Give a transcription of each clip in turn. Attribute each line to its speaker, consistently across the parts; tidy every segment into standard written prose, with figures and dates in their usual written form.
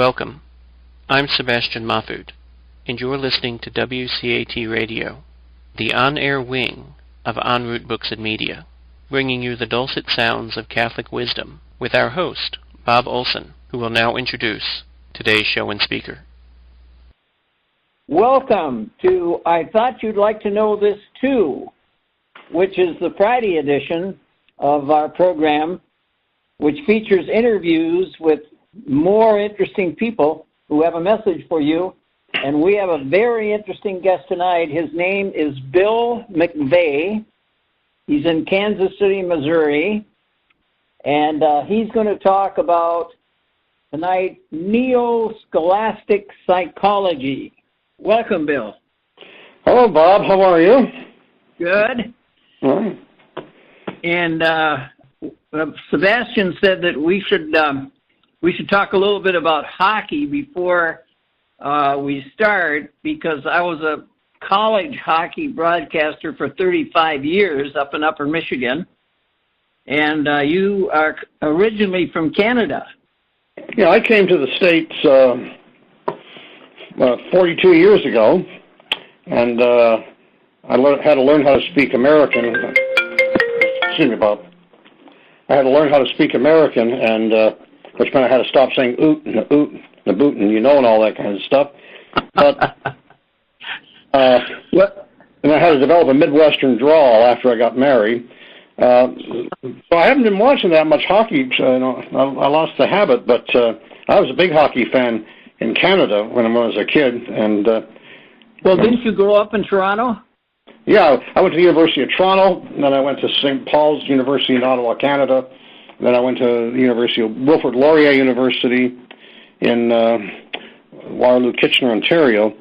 Speaker 1: Welcome. I'm Sebastian Mahfood, and you're listening to WCAT Radio, the on-air wing of En Route Books and Media, bringing you the dulcet sounds of Catholic wisdom with our host, Bob Olson, who will now introduce today's show and speaker.
Speaker 2: Welcome to I Thought You'd Like to Know This Too, which is the Friday edition of our program, which features interviews with more interesting people who have a message for you. And we have a very interesting guest tonight. His name is Bill McVey. He's in Kansas City, Missouri. And he's going to talk about, tonight, neo-scholastic psychology. Welcome, Bill.
Speaker 3: Hello, Bob. How are you?
Speaker 2: Good.
Speaker 3: All right.
Speaker 2: And Sebastian said that we should talk a little bit about hockey before we start, because I was a college hockey broadcaster for 35 years up in Upper Michigan, and you are originally from Canada.
Speaker 3: Yeah, I came to the States 42 years ago, and I had to learn how to speak American. Excuse me, Bob. I had to learn how to speak American, and which meant I had to stop saying oot and the oot and the boot and you know and all that kind of stuff. But and I had to develop a Midwestern drawl after I got married. So I haven't been watching that much hockey. I lost the habit, but I was a big hockey fan in Canada when I was a kid. And
Speaker 2: well, didn't you grow up in Toronto?
Speaker 3: Yeah, I went to the University of Toronto, and then I went to St. Paul's University in Ottawa, Canada. And then I went to the University of Wilfrid Laurier University in Waterloo, Kitchener, Ontario.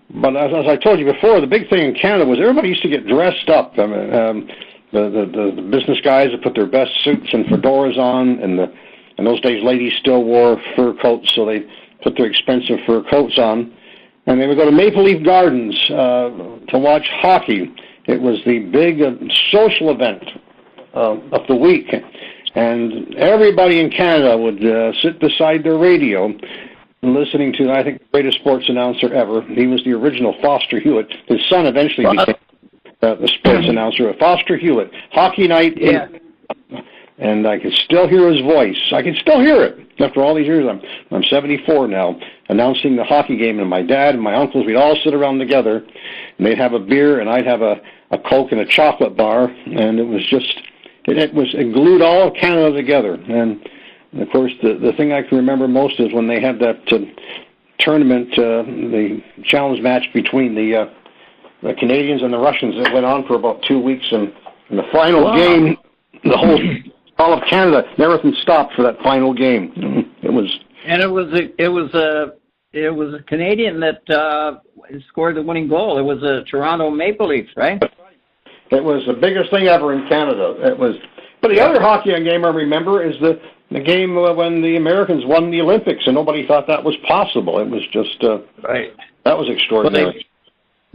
Speaker 3: But as I told you before, the big thing in Canada was everybody used to get dressed up. I mean, the business guys would put their best suits and fedoras on, and in those days ladies still wore fur coats, so they put their expensive fur coats on. And they would go to Maple Leaf Gardens to watch hockey. It was the big social event of the week. And everybody in Canada would sit beside their radio listening to, I think, the greatest sports announcer ever. He was the original Foster Hewitt. His son eventually became the sports announcer, Foster Hewitt. Hockey night.
Speaker 2: Yeah.
Speaker 3: And I can still hear his voice. I can still hear it after all these years. I'm 74 now, announcing the hockey game, and my dad and my uncles, we'd all sit around together, and they'd have a beer, and I'd have a Coke and a chocolate bar, and it was just, it glued all of Canada together. And of course, the thing I can remember most is when they had that tournament, the challenge match between the Canadians and the Russians. It went on for about 2 weeks, and in the final game, all of Canada, everything stopped for that final game. It was a Canadian that scored the winning goal. It was a Toronto Maple Leafs, right? It was the biggest thing ever in Canada. It was. But the other hockey game I remember is the game when the Americans won the Olympics, and nobody thought that was possible. It was just right. That was extraordinary.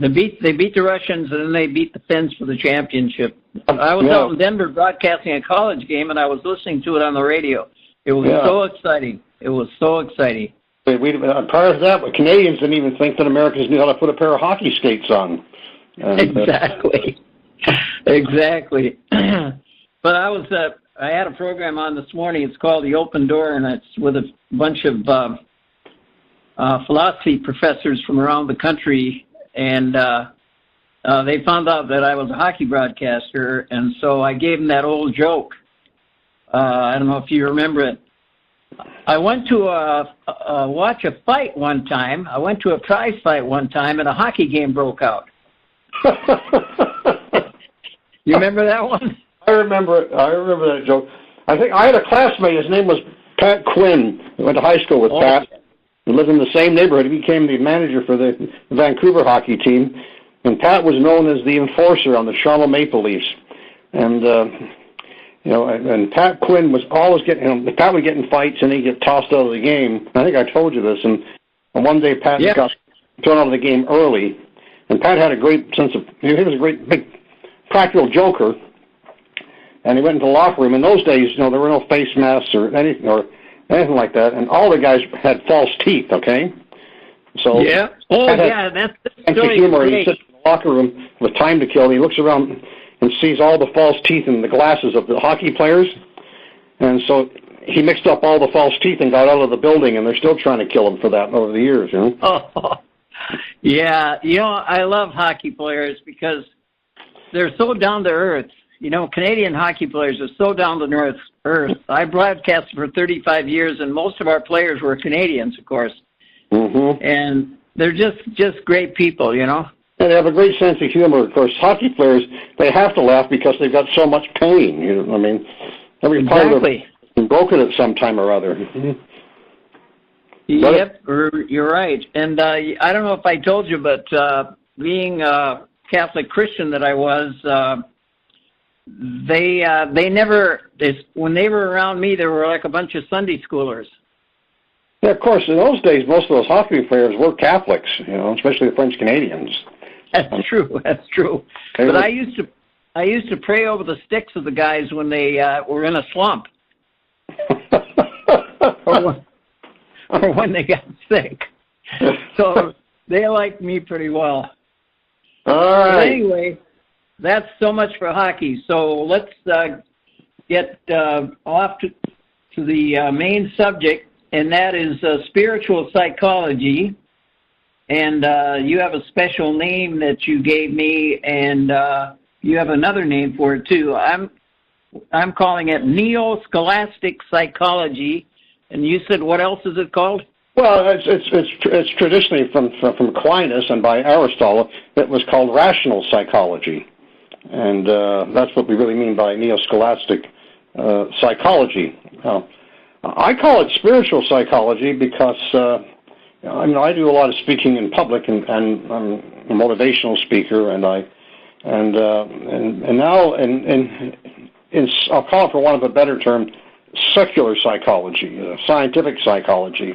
Speaker 3: Well, they beat the Russians, and then they beat the Finns for the championship. I was out in Denver broadcasting a college game, and I was listening to it on the radio. It was so exciting. It was so exciting. Prior to that, the Canadians didn't even think that Americans knew how to put a pair of hockey skates on. Exactly. Exactly. But I had a program on this morning. It's called The Open Door, and it's with a bunch of philosophy professors from around the country. And they found out that I was a hockey broadcaster, and so I gave them that old joke. I don't know if you remember it. I went to watch a fight one time. I went to a prize fight one time, and a hockey game broke out. You remember that one? I remember it. I remember that joke. I think I had a classmate. His name was Pat Quinn. I went to high school with Pat. We lived in the same neighborhood. He became the manager for the Vancouver hockey team. And Pat was known as the enforcer on the Toronto Maple Leafs. And, and Pat Quinn was always getting, Pat would get in fights and he'd get tossed out of the game. I think I told you this. And one day Pat got thrown out of the game early. And Pat had a great sense of, he was a great, big, practical joker. And he went into the locker room. In those days, there were no face masks or anything, or anything like that. And all the guys had false teeth, okay? So
Speaker 2: yeah. Oh, yeah, that's
Speaker 3: sense of humor. He sits in the locker room with time to kill. And he looks around and sees all the false teeth in the glasses of the hockey players. And so he mixed up all the false teeth and got out of the building, and they're still trying to kill him for that over the years, you know?
Speaker 2: Oh, yeah. You know, I love hockey players because they're so down to earth. You know, Canadian hockey players are so down to earth. I broadcast for 35 years, and most of our players were Canadians, of course.
Speaker 3: Mm-hmm.
Speaker 2: And they're just great people, you know?
Speaker 3: And they have a great sense of humor. Of course, hockey players, they have to laugh because they've got so much pain. You know, I mean, every part of it has been broken at some time or other. Mm-hmm.
Speaker 2: Yep, you're right. And I don't know if I told you, but being a Catholic Christian that I was, they never, when they were around me, they were like a bunch of Sunday schoolers.
Speaker 3: Yeah, of course. In those days, most of those hockey players were Catholics, you know, especially the French Canadians.
Speaker 2: That's true. That's true. But I used to pray over the sticks of the guys when they were in a slump, or when they got sick. So they liked me pretty well.
Speaker 3: All right.
Speaker 2: But anyway, that's so much for hockey. So let's get off to the main subject. And that is spiritual psychology. And you have a special name that you gave me, and you have another name for it too. I'm calling it neo-scholastic psychology. And you said, what else is it called?
Speaker 3: Well, it's traditionally from Aquinas and by Aristotle. It was called rational psychology, and that's what we really mean by neo-scholastic psychology. I call it spiritual psychology because I do a lot of speaking in public, and I'm a motivational speaker, and now I'll call it, for want of a better term, secular psychology, scientific psychology.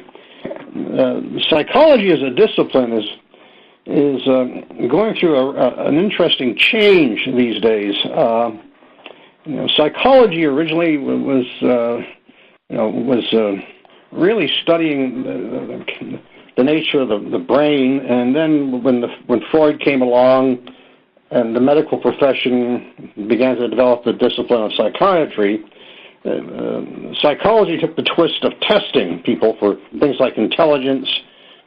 Speaker 3: Psychology as a discipline is going through an interesting change these days. Psychology originally was really studying the nature of the brain, and then when Freud came along and the medical profession began to develop the discipline of psychiatry, psychology took the twist of testing people for things like intelligence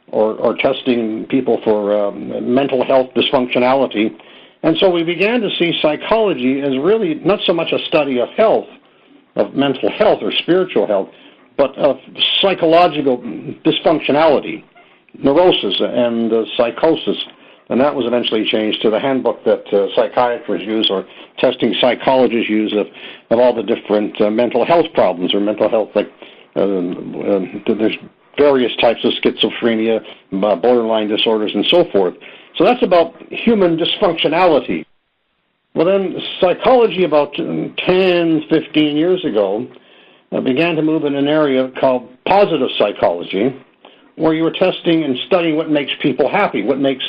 Speaker 3: or testing people for mental health dysfunctionality. And so we began to see psychology as really not so much a study of health, of mental health or spiritual health, but of psychological dysfunctionality, neurosis and psychosis. And that was eventually changed to the handbook that psychiatrists use, or testing psychologists use, of all the different mental health problems or mental health, like there's various types of schizophrenia, borderline disorders, and so forth. So that's about human dysfunctionality. Well, then psychology about 10, 15 years ago began to move in an area called positive psychology, where you were testing and studying what makes people happy, what makes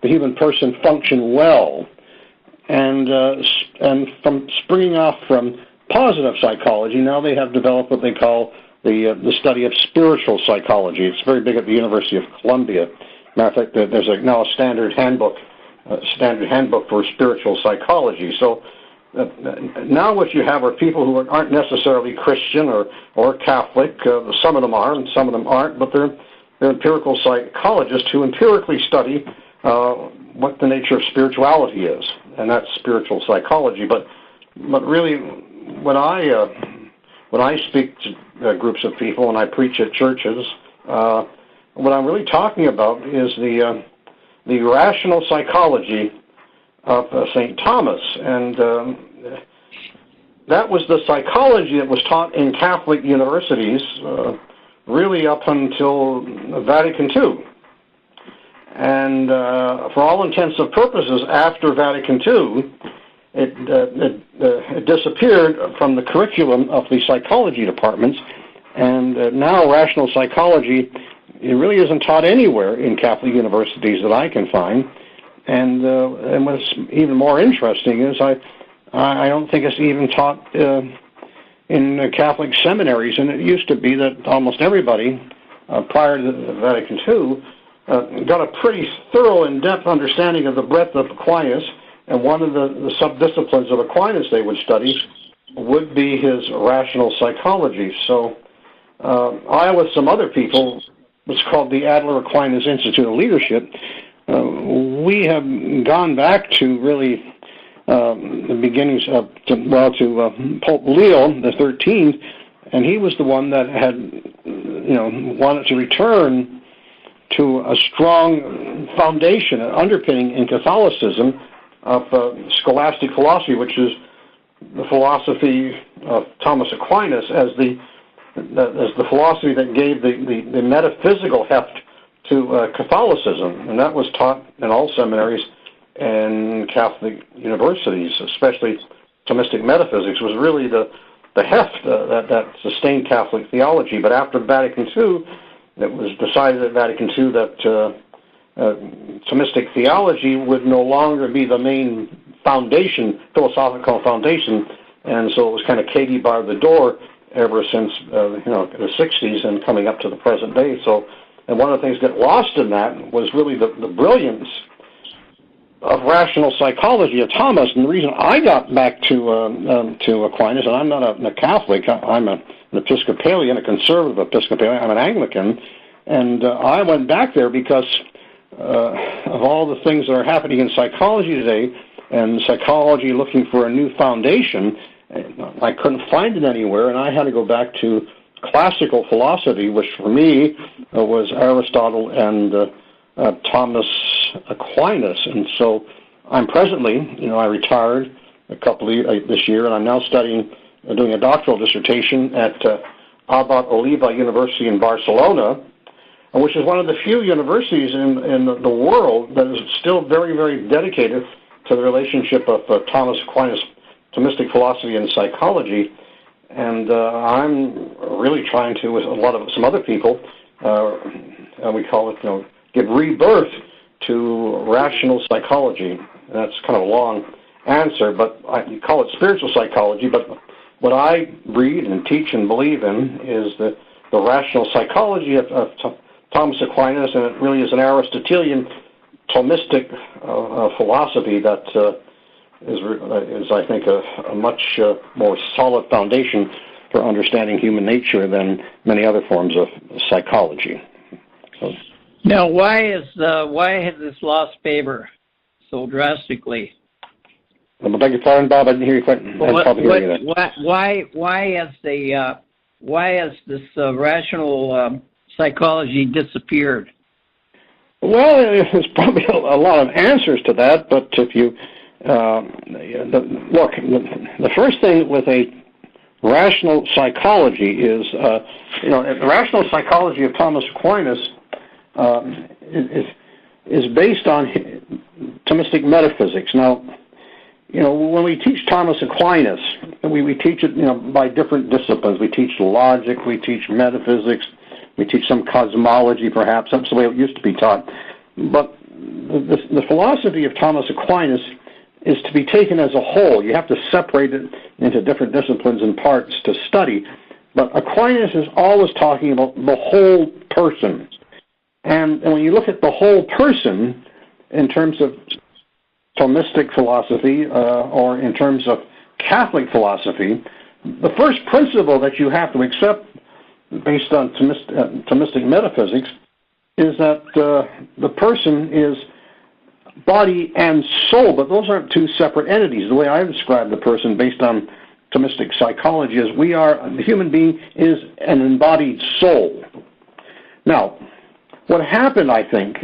Speaker 3: the human person function well. And from springing off from positive psychology, now they have developed what they call the study of spiritual psychology. It's very big at the University of Columbia. Matter of fact, there's now a standard handbook for spiritual psychology. So now what you have are people who aren't necessarily Christian or Catholic. Some of them are, and some of them aren't, but they're empirical psychologists who empirically study what the nature of spirituality is, and that's spiritual psychology. But really, when I speak to groups of people and I preach at churches, what I'm really talking about is the rational psychology of St. Thomas, and that was the psychology that was taught in Catholic universities really up until Vatican II. And for all intents and purposes, after Vatican II, it disappeared from the curriculum of the psychology departments, and now rational psychology, it really isn't taught anywhere in Catholic universities that I can find. And what's even more interesting is I don't think it's even taught in Catholic seminaries, and it used to be that almost everybody, prior to Vatican II, got a pretty thorough, in-depth understanding of the breadth of Aquinas, and one of the sub-disciplines of Aquinas they would study would be his rational psychology. So I, with some other people, what's called the Adler-Aquinas Institute of Leadership, we have gone back to really the beginnings of, Pope Leo the 13th, and he was the one that had, wanted to return to a strong foundation, an underpinning in Catholicism of scholastic philosophy, which is the philosophy of Thomas Aquinas as the philosophy that gave the metaphysical heft to Catholicism, and that was taught in all seminaries and Catholic universities, especially Thomistic metaphysics was really the heft that sustained Catholic theology. But after Vatican II, it was decided at Vatican II that Thomistic theology would no longer be the main foundation, philosophical foundation, and so it was kind of Katie barred the door ever since the 60s and coming up to the present day. So, and one of the things that lost in that was really the brilliance of rational psychology of Thomas. And the reason I got back to Aquinas, and I'm not a Catholic, I'm an Episcopalian, a conservative Episcopalian, I'm an Anglican, and I went back there because of all the things that are happening in psychology today, and psychology looking for a new foundation. I couldn't find it anywhere, and I had to go back to classical philosophy, which for me was Aristotle and Thomas Aquinas. And so I'm presently, I retired this year, and I'm now studying, doing a doctoral dissertation at Abad Oliva University in Barcelona, which is one of the few universities in the world that is still very, very dedicated to the relationship of Thomas Aquinas, Thomistic philosophy and psychology. And I'm really trying to, with some other people, we call it, give rebirth to rational psychology. And that's kind of a long answer, but you call it spiritual psychology. But what I read and teach and believe in is the rational psychology of Thomas Aquinas, and it really is an Aristotelian Thomistic philosophy that is, I think, a much more solid foundation for understanding human nature than many other forms of psychology. So,
Speaker 2: now, why has this lost favor so drastically?
Speaker 3: I beg your pardon, Bob. I didn't hear you quite.
Speaker 2: Why has this rational psychology disappeared?
Speaker 3: Well, there's probably a lot of answers to that, but if you look, the first thing with a rational psychology is, the rational psychology of Thomas Aquinas is based on Thomistic metaphysics. Now, when we teach Thomas Aquinas, we teach it, by different disciplines. We teach logic, we teach metaphysics, we teach some cosmology, perhaps. That's the way it used to be taught. But the philosophy of Thomas Aquinas is to be taken as a whole. You have to separate it into different disciplines and parts to study. But Aquinas is always talking about the whole person. And when you look at the whole person in terms of Thomistic philosophy or in terms of Catholic philosophy, the first principle that you have to accept based on Thomistic metaphysics is that the person is body and soul, but those aren't two separate entities. The way I describe the person based on Thomistic psychology is the human being is an embodied soul. Now, what happened, I think,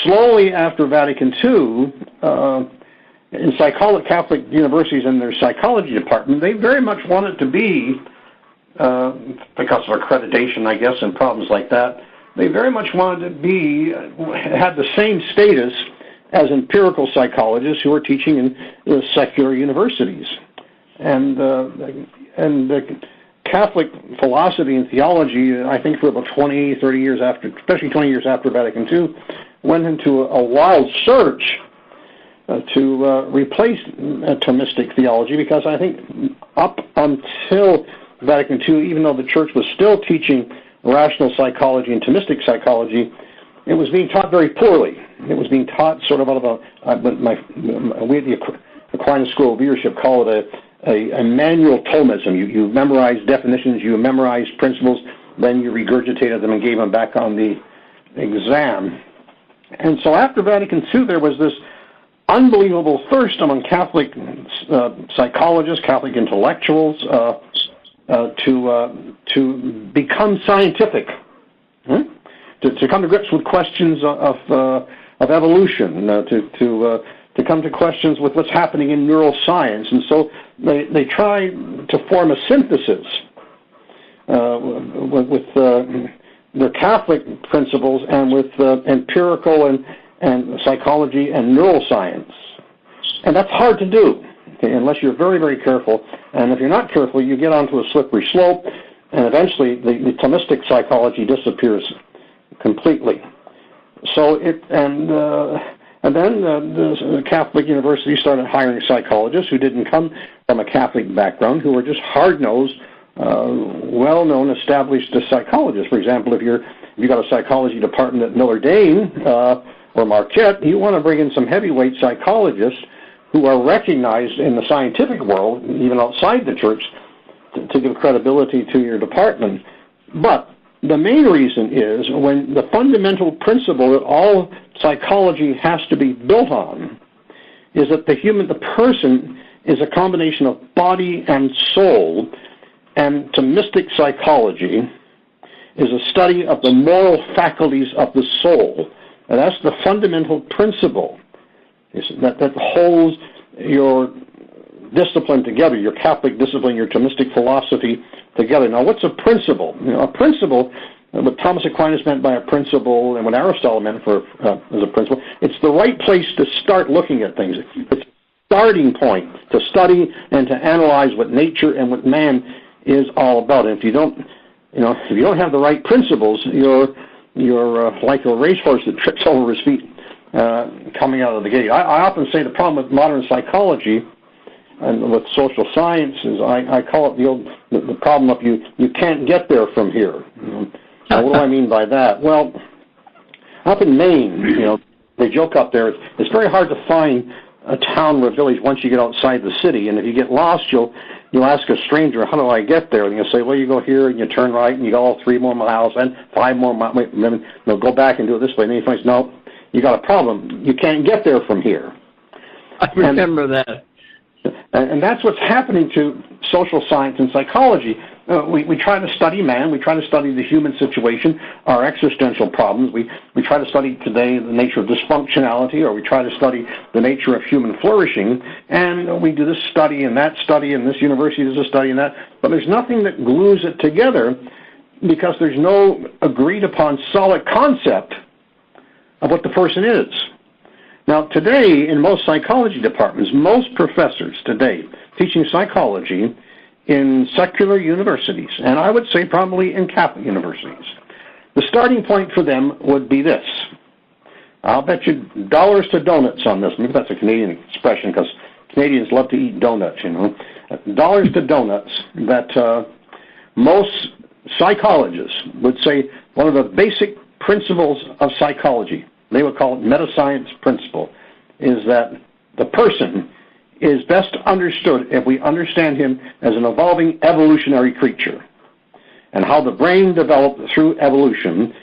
Speaker 3: slowly after Vatican II, in Catholic universities and their psychology department, they very much wanted to be, because of accreditation, I guess, and problems like that, they very much wanted to had the same status as empirical psychologists who are teaching in secular universities. And the Catholic philosophy and theology, I think for about 20, 30 years after, especially 20 years after Vatican II, went into a wild search replace Thomistic theology, because I think up until Vatican II, even though the Church was still teaching rational psychology and Thomistic psychology, it was being taught very poorly. It was being taught sort of out of we at the Aquinas School of Leadership call it a manual Thomism. You memorize definitions, you memorize principles, then you regurgitated them and gave them back on the exam. And so after Vatican II, there was this unbelievable thirst among Catholic psychologists, Catholic intellectuals, to become scientific, to come to grips with questions of evolution, to come to questions with what's happening in neuroscience. And so they try to form a synthesis with their Catholic principles and with empirical and psychology and neuroscience. And that's hard to do, okay, unless you're very, very careful. And if you're not careful, you get onto a slippery slope, and eventually the Thomistic psychology disappears completely. So and then the Catholic university started hiring psychologists who didn't come from a Catholic background, who were just hard-nosed, well-known, established psychologists. For example, if you got a psychology department at Notre Dame or Marquette, you want to bring in some heavyweight psychologists who are recognized in the scientific world, even outside the Church, to give credibility to your department. But the main reason is when the fundamental principle that all psychology has to be built on is that the person is a combination of body and soul, and Thomistic psychology is a study of the moral faculties of the soul. And that's the fundamental principle that holds your discipline together, your Catholic discipline, your Thomistic philosophy together. Now, what's a principle? A principle, what Thomas Aquinas meant by a principle and what Aristotle meant as a principle, it's the right place to start looking at things. It's a starting point to study and to analyze what nature and what man is all about. And if you don't have the right principles, you're like a racehorse that trips over his feet coming out of the gate. I often say the problem with modern psychology and with social science is I call it the problem of you can't get there from here. Now, what do I mean by that? Well, up in Maine, they joke up there, it's very hard to find a town or a village once you get outside the city, and if you get lost, you'll ask a stranger, how do I get there? And you'll say, well, you go here and you turn right and you go 3 more miles and 5 more miles, go back and do it this way. And then you find, no, you got a problem. You can't get there from here.
Speaker 2: I remember that.
Speaker 3: And that's what's happening to social science and psychology. We try to study man. We try to study the human situation, our existential problems. We try to study today the nature of dysfunctionality, or we try to study the nature of human flourishing. And we do this study and that study, and this university does a study and that. But there's nothing that glues it together because there's no agreed upon solid concept of what the person is. Now, today, in most psychology departments, most professors today teaching psychology in secular universities, and I would say probably in Catholic universities, the starting point for them would be this. I'll bet you dollars to donuts on this. Maybe that's a Canadian expression because Canadians love to eat donuts, Dollars to donuts that most psychologists would say one of the basic principles of psychology, they would call it meta-science principle, is that the person is best understood if we understand him as an evolving evolutionary creature and how the brain developed through evolution.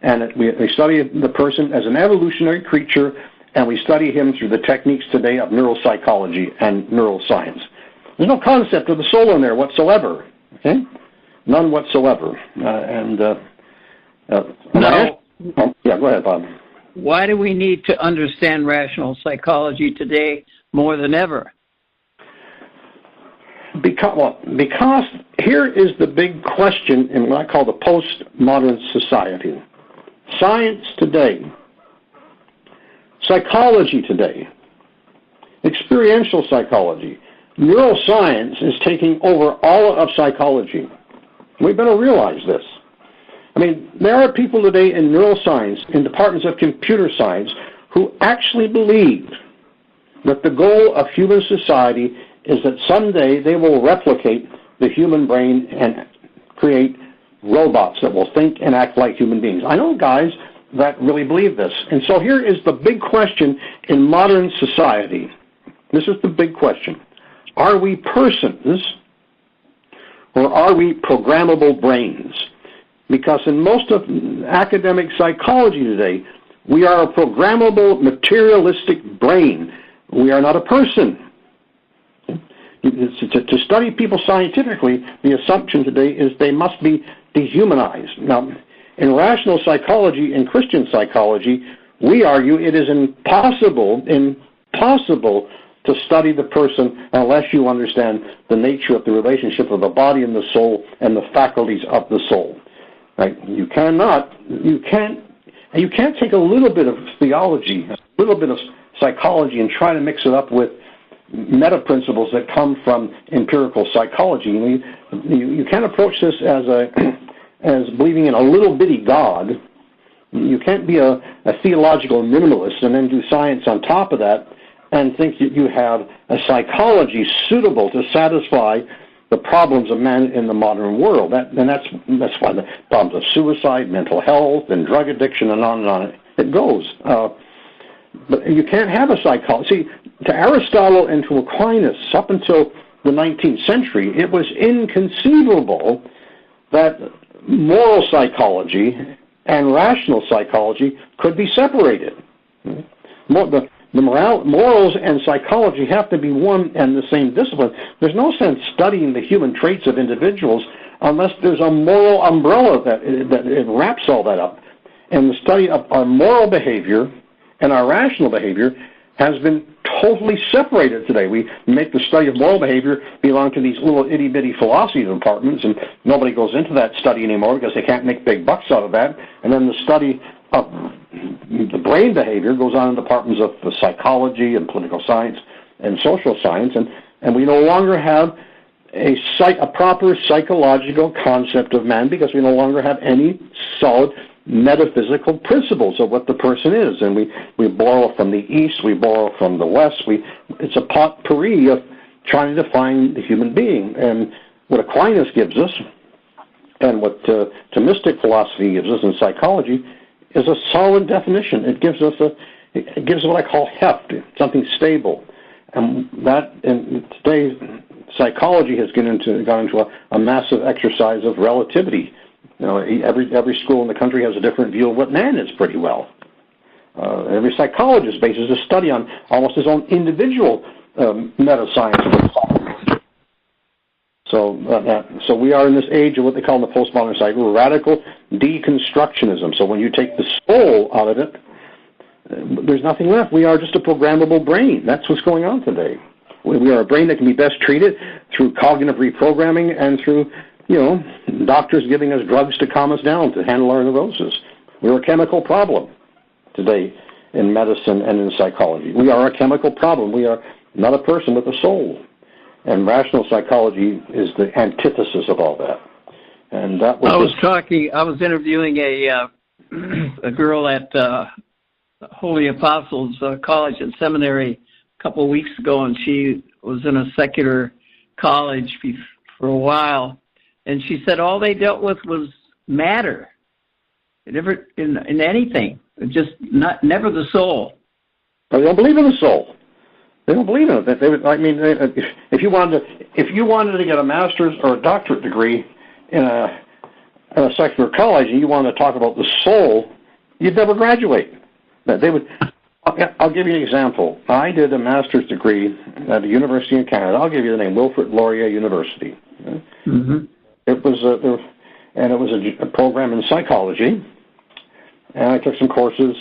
Speaker 3: And we study the person as an evolutionary creature, and we study him through the techniques today of neuropsychology and neuroscience. There's no concept of the soul in there whatsoever, okay? None whatsoever.
Speaker 2: No.
Speaker 3: Yeah, go ahead, Bob.
Speaker 2: Why do we need to understand rational psychology today more than ever?
Speaker 3: Because here is the big question in what I call the postmodern society. Science today, psychology today, experiential psychology, neuroscience is taking over all of psychology. We better realize this. I mean, there are people today in neuroscience, in departments of computer science, who actually believe that the goal of human society is that someday they will replicate the human brain and create robots that will think and act like human beings. I know guys that really believe this. And so here is the big question in modern society. This is the big question. Are we persons or are we programmable brains? Because in most of academic psychology today, we are a programmable, materialistic brain. We are not a person. To study people scientifically, the assumption today is they must be dehumanized. Now, in rational psychology and Christian psychology, we argue it is impossible to study the person unless you understand the nature of the relationship of the body and the soul and the faculties of the soul. Right? You can't take a little bit of theology, a little bit of psychology, and try to mix it up with meta principles that come from empirical psychology. You can't approach this as believing in a little bitty God. You can't be a theological minimalist and then do science on top of that and think that you have a psychology suitable to satisfy the problems of man in the modern world. That's why the problems of suicide, mental health, and drug addiction, and on it goes. But you can't have a psychology. See, to Aristotle and to Aquinas, up until the 19th century, it was inconceivable that moral psychology and rational psychology could be separated. The morals and psychology have to be one and the same discipline. There's no sense studying the human traits of individuals unless there's a moral umbrella that it wraps all that up. And the study of our moral behavior and our rational behavior has been totally separated today. We make the study of moral behavior belong to these little itty-bitty philosophy departments, and nobody goes into that study anymore because they can't make big bucks out of that. And then the study of the brain behavior goes on in departments of psychology and political science and social science, and we no longer have a proper psychological concept of man because we no longer have any solid metaphysical principles of what the person is. And we borrow from the East, we borrow from the West. It's a potpourri of trying to define the human being. And what Aquinas gives us and what Thomistic philosophy gives us in psychology is a solid definition. It gives us what I call heft, something stable. And that, in today's psychology, has gone into a massive exercise of relativity. You know, every school in the country has a different view of what man is pretty well. Every psychologist bases his study on almost his own individual meta-science. So we are in this age of what they call in the postmodern cycle radical deconstructionism. So when you take the soul out of it, there's nothing left. We are just a programmable brain. That's what's going on today. We are a brain that can be best treated through cognitive reprogramming and through, doctors giving us drugs to calm us down, to handle our neurosis. We're a chemical problem today in medicine and in psychology. We are a chemical problem. We are not a person with a soul. And rational psychology is the antithesis of all that. And that was
Speaker 2: I was interviewing a girl at Holy Apostles College and Seminary a couple of weeks ago, and she was in a secular college for a while, and she said all they dealt with was matter, never in anything, just never the soul.
Speaker 3: They don't believe in the soul. They don't believe in it. If you wanted to get a master's or a doctorate degree in a secular college and you wanted to talk about the soul, you'd never graduate. They would. I'll give you an example. I did a master's degree at the University in Canada. I'll give you the name, Wilfrid Laurier University. Mm-hmm. It was a program in psychology, and I took some courses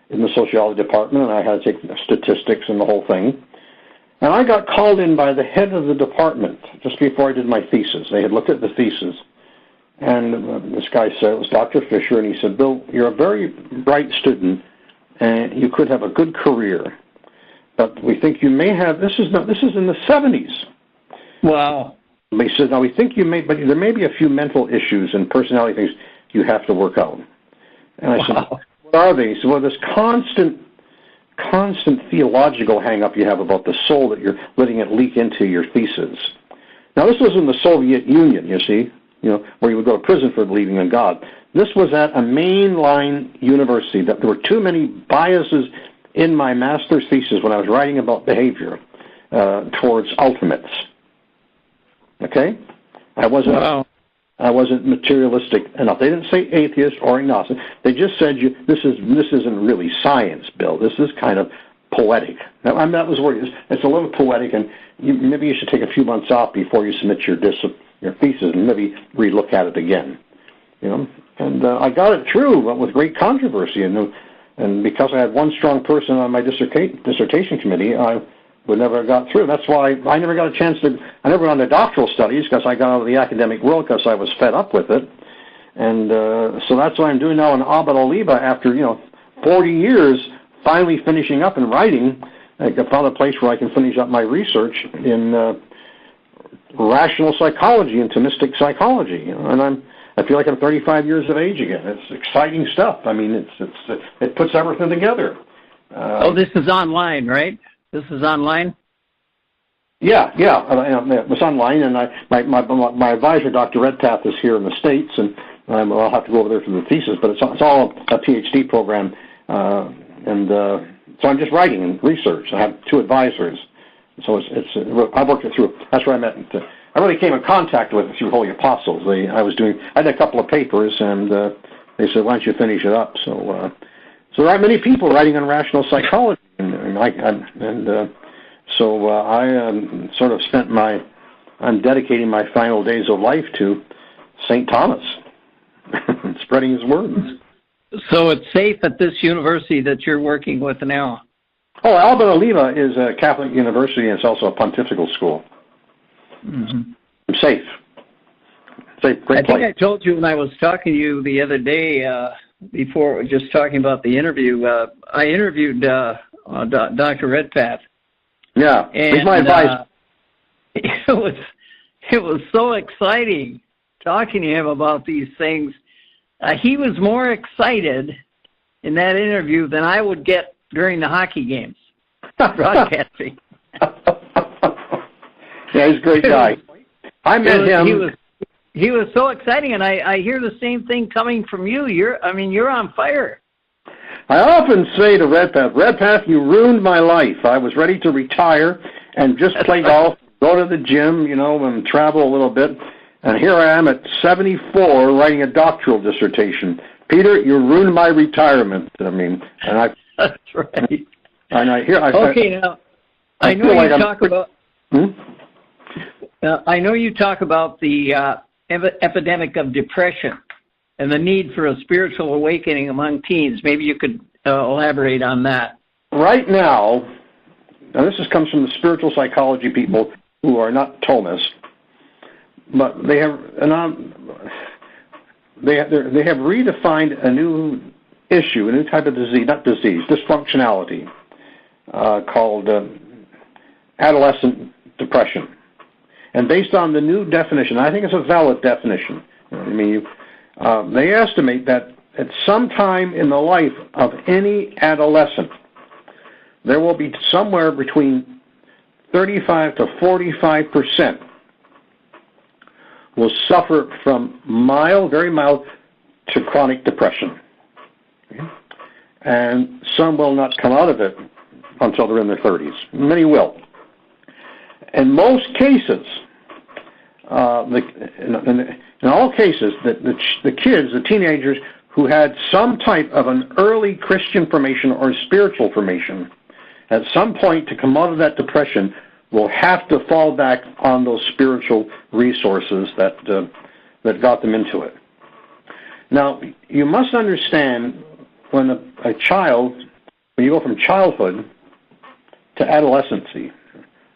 Speaker 3: in the sociology department, and I had to take statistics and the whole thing. And I got called in by the head of the department just before I did my thesis. They had looked at the thesis, and this guy said, it was Dr. Fisher, and he said, Bill, you're a very bright student, and you could have a good career, but we think you may have, this is in the 70s.
Speaker 2: Wow.
Speaker 3: He said, now we think you may, but there may be a few mental issues and personality things you have to work out. And I said, what are they? He said, well, this constant constant theological hang-up you have about the soul that you're letting it leak into your thesis. Now, this was in the Soviet Union, you see, where you would go to prison for believing in God. This was at a mainline university. That there were too many biases in my master's thesis when I was writing about behavior towards ultimates. Okay? I wasn't materialistic enough. They didn't say atheist or agnostic. They just said this isn't really science, Bill. This is kind of poetic. Now, that was where it's a little poetic, and maybe you should take a few months off before you submit your thesis and maybe relook at it again. And I got it through, but with great controversy, and because I had one strong person on my dissertation committee, I would never have got through. That's why I never got a chance to. I never went on to doctoral studies because I got out of the academic world because I was fed up with it, and so that's what I'm doing now in Abba Oliva after 40 years. Finally finishing up and writing, I found a place where I can finish up my research in rational psychology and Thomistic psychology, and I feel like I'm 35 years of age again. It's exciting stuff. I mean, it puts everything together.
Speaker 2: This is online, right? This is online?
Speaker 3: Yeah. It's online, and my advisor, Dr. Redpath, is here in the States, and I'll have to go over there for the thesis, but it's all a PhD program, and so I'm just writing and research. I have two advisors, so I worked it through. That's where I met. I really came in contact with it through Holy Apostles. I had a couple of papers, and they said, "Why don't you finish it up?" So there aren't many people writing on rational psychology, so I sort of I'm dedicating my final days of life to St. Thomas, spreading his word.
Speaker 2: So it's safe at this university that you're working with now?
Speaker 3: Oh, Alba Oliva is a Catholic university, and it's also a pontifical school.
Speaker 2: Mm-hmm.
Speaker 3: Safe. Great place.
Speaker 2: I think I told you when I was talking to you the other day, before just talking about the interview, I interviewed Dr. Redpath.
Speaker 3: Yeah, he's my advisor.
Speaker 2: It was so exciting talking to him about these things. He was more excited in that interview than I would get during the hockey games, broadcasting.
Speaker 3: Yeah, he's a great guy. I met him.
Speaker 2: He was so exciting, and I hear the same thing coming from you. You're on fire.
Speaker 3: I often say to Redpath, you ruined my life. I was ready to retire and just play golf, go to the gym, and travel a little bit. And here I am at 74 writing a doctoral dissertation. Peter, you ruined my retirement. That's
Speaker 2: right.
Speaker 3: And
Speaker 2: I know you talk about. I know you talk about the epidemic of depression and the need for a spiritual awakening among teens. Maybe you could elaborate on that.
Speaker 3: Right now this comes from the spiritual psychology people who are not Thomists, but they have redefined a new issue, a new type of dysfunctionality called adolescent depression. And based on the new definition, I think it's a valid definition. They estimate that at some time in the life of any adolescent, there will be somewhere between 35 to 45% will suffer from very mild to chronic depression. Okay? And some will not come out of it until they're in their 30s. Many will. In most cases, in all cases, the kids, the teenagers who had some type of an early Christian formation or spiritual formation, at some point to come out of that depression will have to fall back on those spiritual resources that got them into it. Now, you must understand when a child, when you go from childhood to adolescency,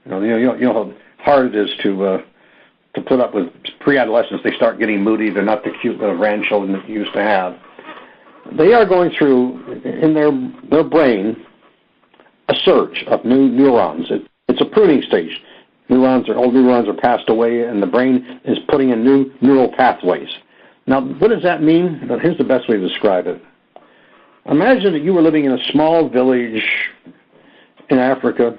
Speaker 3: you know how hard it is to put up with pre-adolescents. They start getting moody. They're not the cute little grandchildren that you used to have. They are going through, in their brain, a surge of new neurons. It's a pruning stage. Old neurons are passed away, and the brain is putting in new neural pathways. Now, what does that mean? Here's the best way to describe it. Imagine that you were living in a small village in Africa,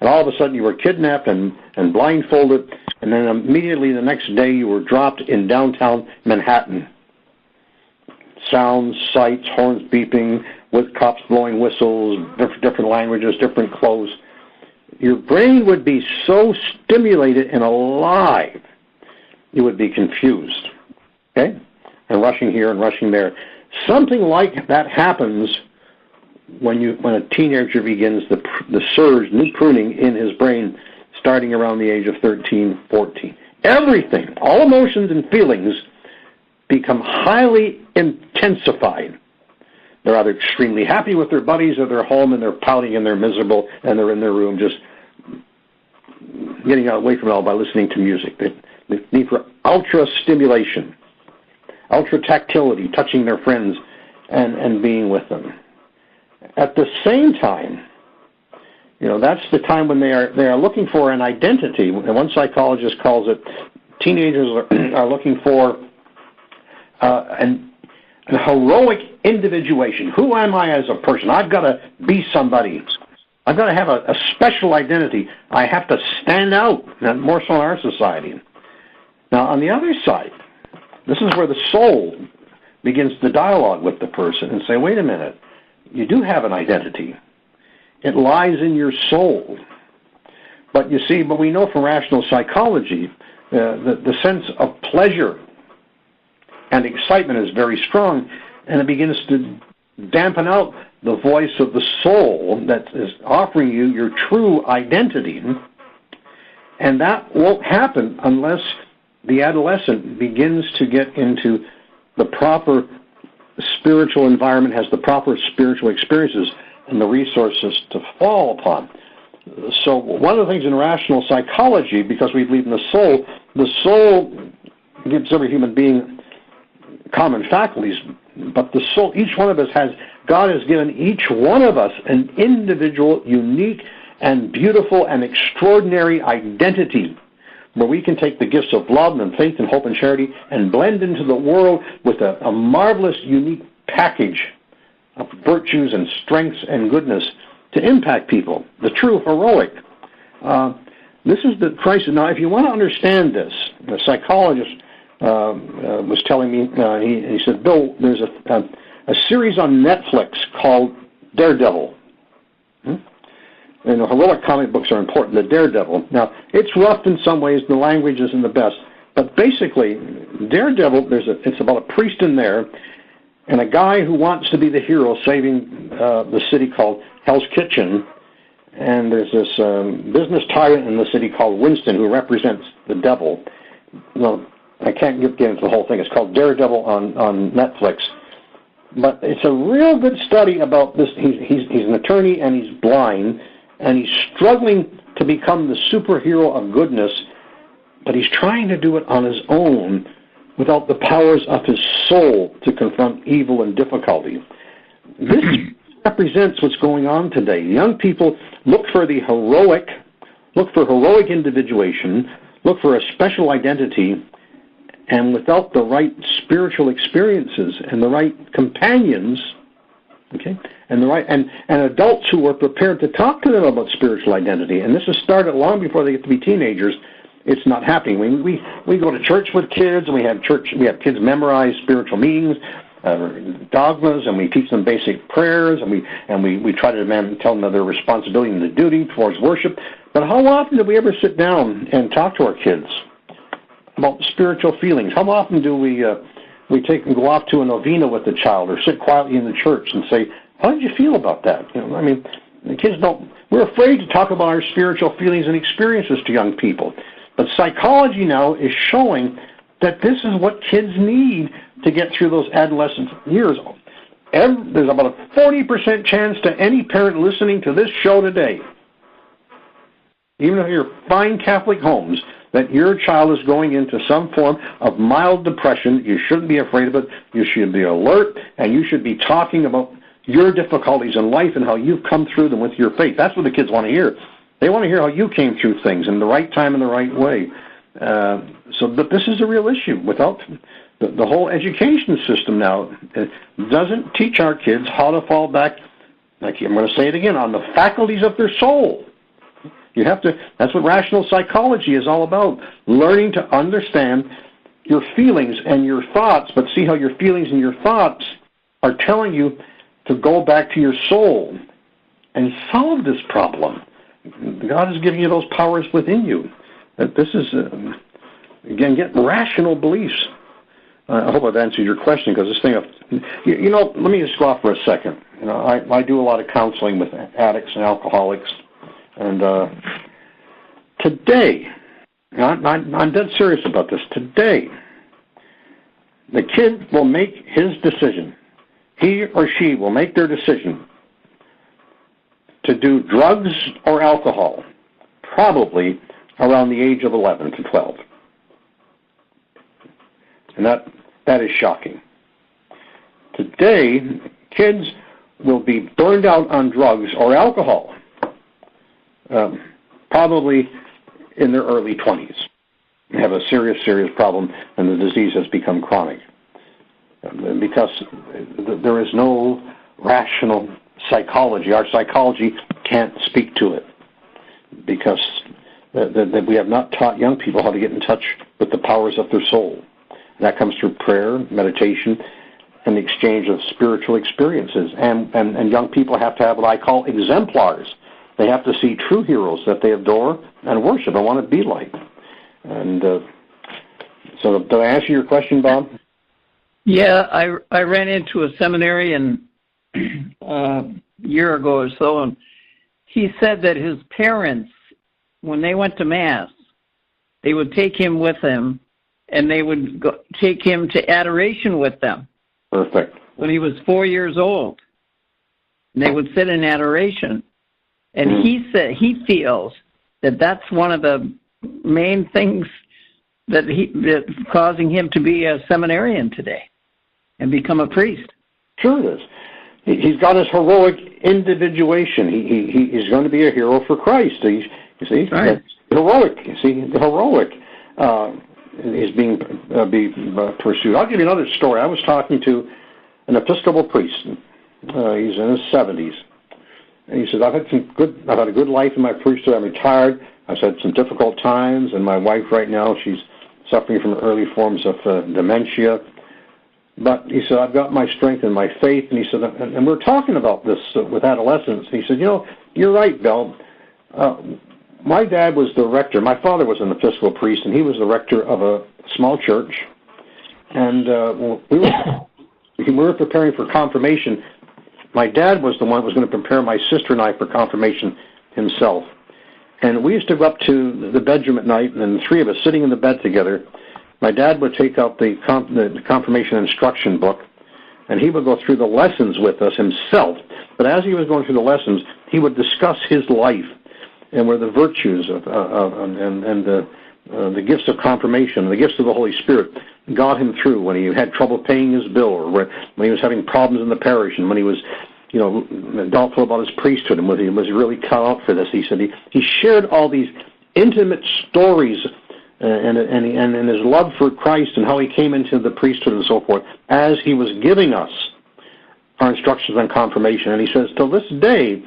Speaker 3: and all of a sudden you were kidnapped and blindfolded, and then immediately the next day you were dropped in downtown Manhattan. Sounds, sights, horns beeping, with cops blowing whistles, different languages, different clothes. Your brain would be so stimulated and alive, you would be confused, okay? And rushing here and rushing there. Something like that happens when a teenager begins the surge, new pruning in his brain, starting around the age of 13, 14. Everything, all emotions and feelings, become highly intensified. They're either extremely happy with their buddies, or they're home and they're pouting and they're miserable and they're in their room just getting away from it all by listening to music. The need for ultra-stimulation, ultra-tactility, touching their friends and being with them. At the same time, that's the time when they are looking for an identity. And one psychologist calls it, teenagers are looking for an heroic individuation. Who am I as a person? I've got to be somebody. I've got to have a special identity. I have to stand out, and more so in our society. Now, on the other side, this is where the soul begins to dialogue with the person and say, wait a minute, you do have an identity. It lies in your soul. But you see, we know from rational psychology, the sense of pleasure and excitement is very strong, and it begins to dampen out the voice of the soul that is offering you your true identity. And that won't happen unless the adolescent begins to get into the proper spiritual environment, has the proper spiritual experiences and the resources to fall upon. So one of the things in rational psychology, because we believe in the soul gives every human being common faculties, but the soul, each one of us God has given each one of us an individual, unique, and beautiful and extraordinary identity, where we can take the gifts of love and faith and hope and charity and blend into the world with a marvelous, unique package of virtues and strengths and goodness to impact people, the true heroic. This is the crisis. Now, if you want to understand this, the psychologist was telling me, he said, Bill, there's a series on Netflix called Daredevil. And the heroic comic books are important, the Daredevil. Now, it's rough in some ways, the language isn't the best, but basically, Daredevil, it's about a priest in there, and a guy who wants to be the hero saving the city called Hell's Kitchen, and there's this business tyrant in the city called Winston who represents the devil. No, I can't get into the whole thing. It's called Daredevil on Netflix. But it's a real good study about this. He's an attorney and he's blind, and he's struggling to become the superhero of goodness, but he's trying to do it on his own without the powers of his soul to confront evil and difficulty. This represents what's going on today. Young people look for the heroic, look for heroic individuation, look for a special identity, and without the right spiritual experiences and the right companions, okay, and the right and adults who are prepared to talk to them about spiritual identity, and this has started long before they get to be teenagers, it's not happening. We go to church with kids, and we have kids memorize spiritual meanings, dogmas, and we teach them basic prayers, and we try to tell them their responsibility and the duty towards worship. But how often do we ever sit down and talk to our kids about spiritual feelings? How often do we take and go off to a novena with the child, or sit quietly in the church and say, "How did you feel about that?" The kids don't. We're afraid to talk about our spiritual feelings and experiences to young people. But psychology now is showing that this is what kids need to get through those adolescent years. There's about a 40% chance to any parent listening to this show today, even if you're fine Catholic homes, that your child is going into some form of mild depression. You shouldn't be afraid of it. You should be alert, and you should be talking about your difficulties in life and how you've come through them with your faith. That's what the kids want to hear. They want to hear how you came through things in the right time and the right way. But this is a real issue. Without the whole education system now doesn't teach our kids how to fall back, I'm going to say it again, on the faculties of their soul. You have to. That's what rational psychology is all about, learning to understand your feelings and your thoughts, but see how your feelings and your thoughts are telling you to go back to your soul and solve this problem. God is giving you those powers within you. That this is, again, get rational beliefs. I hope I've answered your question, because this thing of, let me just go off for a second. I do a lot of counseling with addicts and alcoholics, and today, I'm dead serious about this. Today, the kid will make his decision. He or she will make their decision to do drugs or alcohol, probably around the age of 11 to 12. And that is shocking. Today, kids will be burned out on drugs or alcohol, probably in their early 20s. They have a serious, serious problem, and the disease has become chronic. Because there is no rational psychology. Our psychology can't speak to it, because that we have not taught young people how to get in touch with the powers of their soul. That comes through prayer, meditation, and the exchange of spiritual experiences. And young people have to have what I call exemplars. They have to see true heroes that they adore and worship and want to be like. And so, did I answer your question, Bob?
Speaker 2: Yeah, I ran into a seminarian a year ago or so, and he said that his parents, when they went to Mass, they would take him with them, and they would take him to adoration with them.
Speaker 3: Perfect.
Speaker 2: When he was 4 years old, and they would sit in adoration. And he said he feels that that's one of the main things that's causing him to be a seminarian today and become a priest.
Speaker 3: Sure it is. He's got his heroic individuation. He's going to be a hero for Christ. You see, right. Heroic. You see, the heroic is being pursued. I'll give you another story. I was talking to an Episcopal priest. He's in his 70s. And he says, I've had a good life in my priesthood. I'm retired. I've had some difficult times, and my wife right now, she's suffering from early forms of dementia. But he said, I've got my strength in my faith. And he said, and we're talking about this with adolescents. He said, you're right, Bill. My dad was the rector. My father was an Episcopal priest, and he was the rector of a small church. And we were preparing for confirmation. My dad was the one who was going to prepare my sister and I for confirmation himself. And we used to go up to the bedroom at night, and the three of us sitting in the bed together. My dad would take out the confirmation instruction book, and he would go through the lessons with us himself. But as he was going through the lessons, he would discuss his life and where the virtues and the gifts of confirmation, the gifts of the Holy Spirit got him through when he had trouble paying his bill, or when he was having problems in the parish, and when he was, doubtful about his priesthood, and when he was really cut out for this. He said he shared all these intimate stories and his love for Christ and how he came into the priesthood and so forth as he was giving us our instructions on confirmation. And he says, till this day,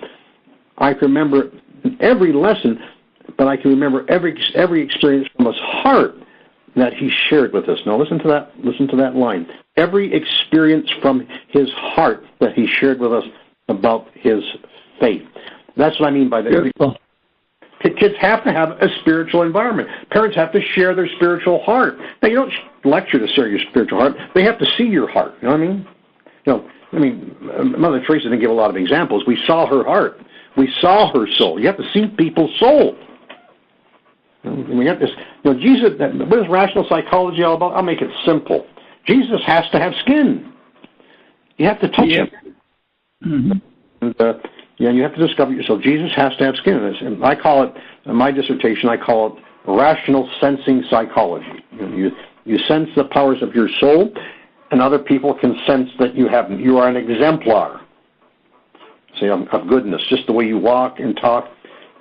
Speaker 3: I can remember every lesson, but I can remember every experience from his heart that he shared with us. Now listen to that line. Every experience from his heart that he shared with us about his faith. That's what I mean by that. Beautiful. Kids have to have a spiritual environment. Parents have to share their spiritual heart. Now, you don't lecture to share your spiritual heart. They have to see your heart. You know what I mean? Mother Teresa didn't give a lot of examples. We saw her heart. We saw her soul. You have to see people's soul. And we have this. Jesus. What is rational psychology all about? I'll make it simple. Jesus has to have skin. You have to touch him. Mm-hmm. And you have to discover yourself. Jesus has to have skin in this. And I call it, in my dissertation, I call it rational sensing psychology. You sense the powers of your soul, and other people can sense that you are an exemplar, say, of goodness, just the way you walk and talk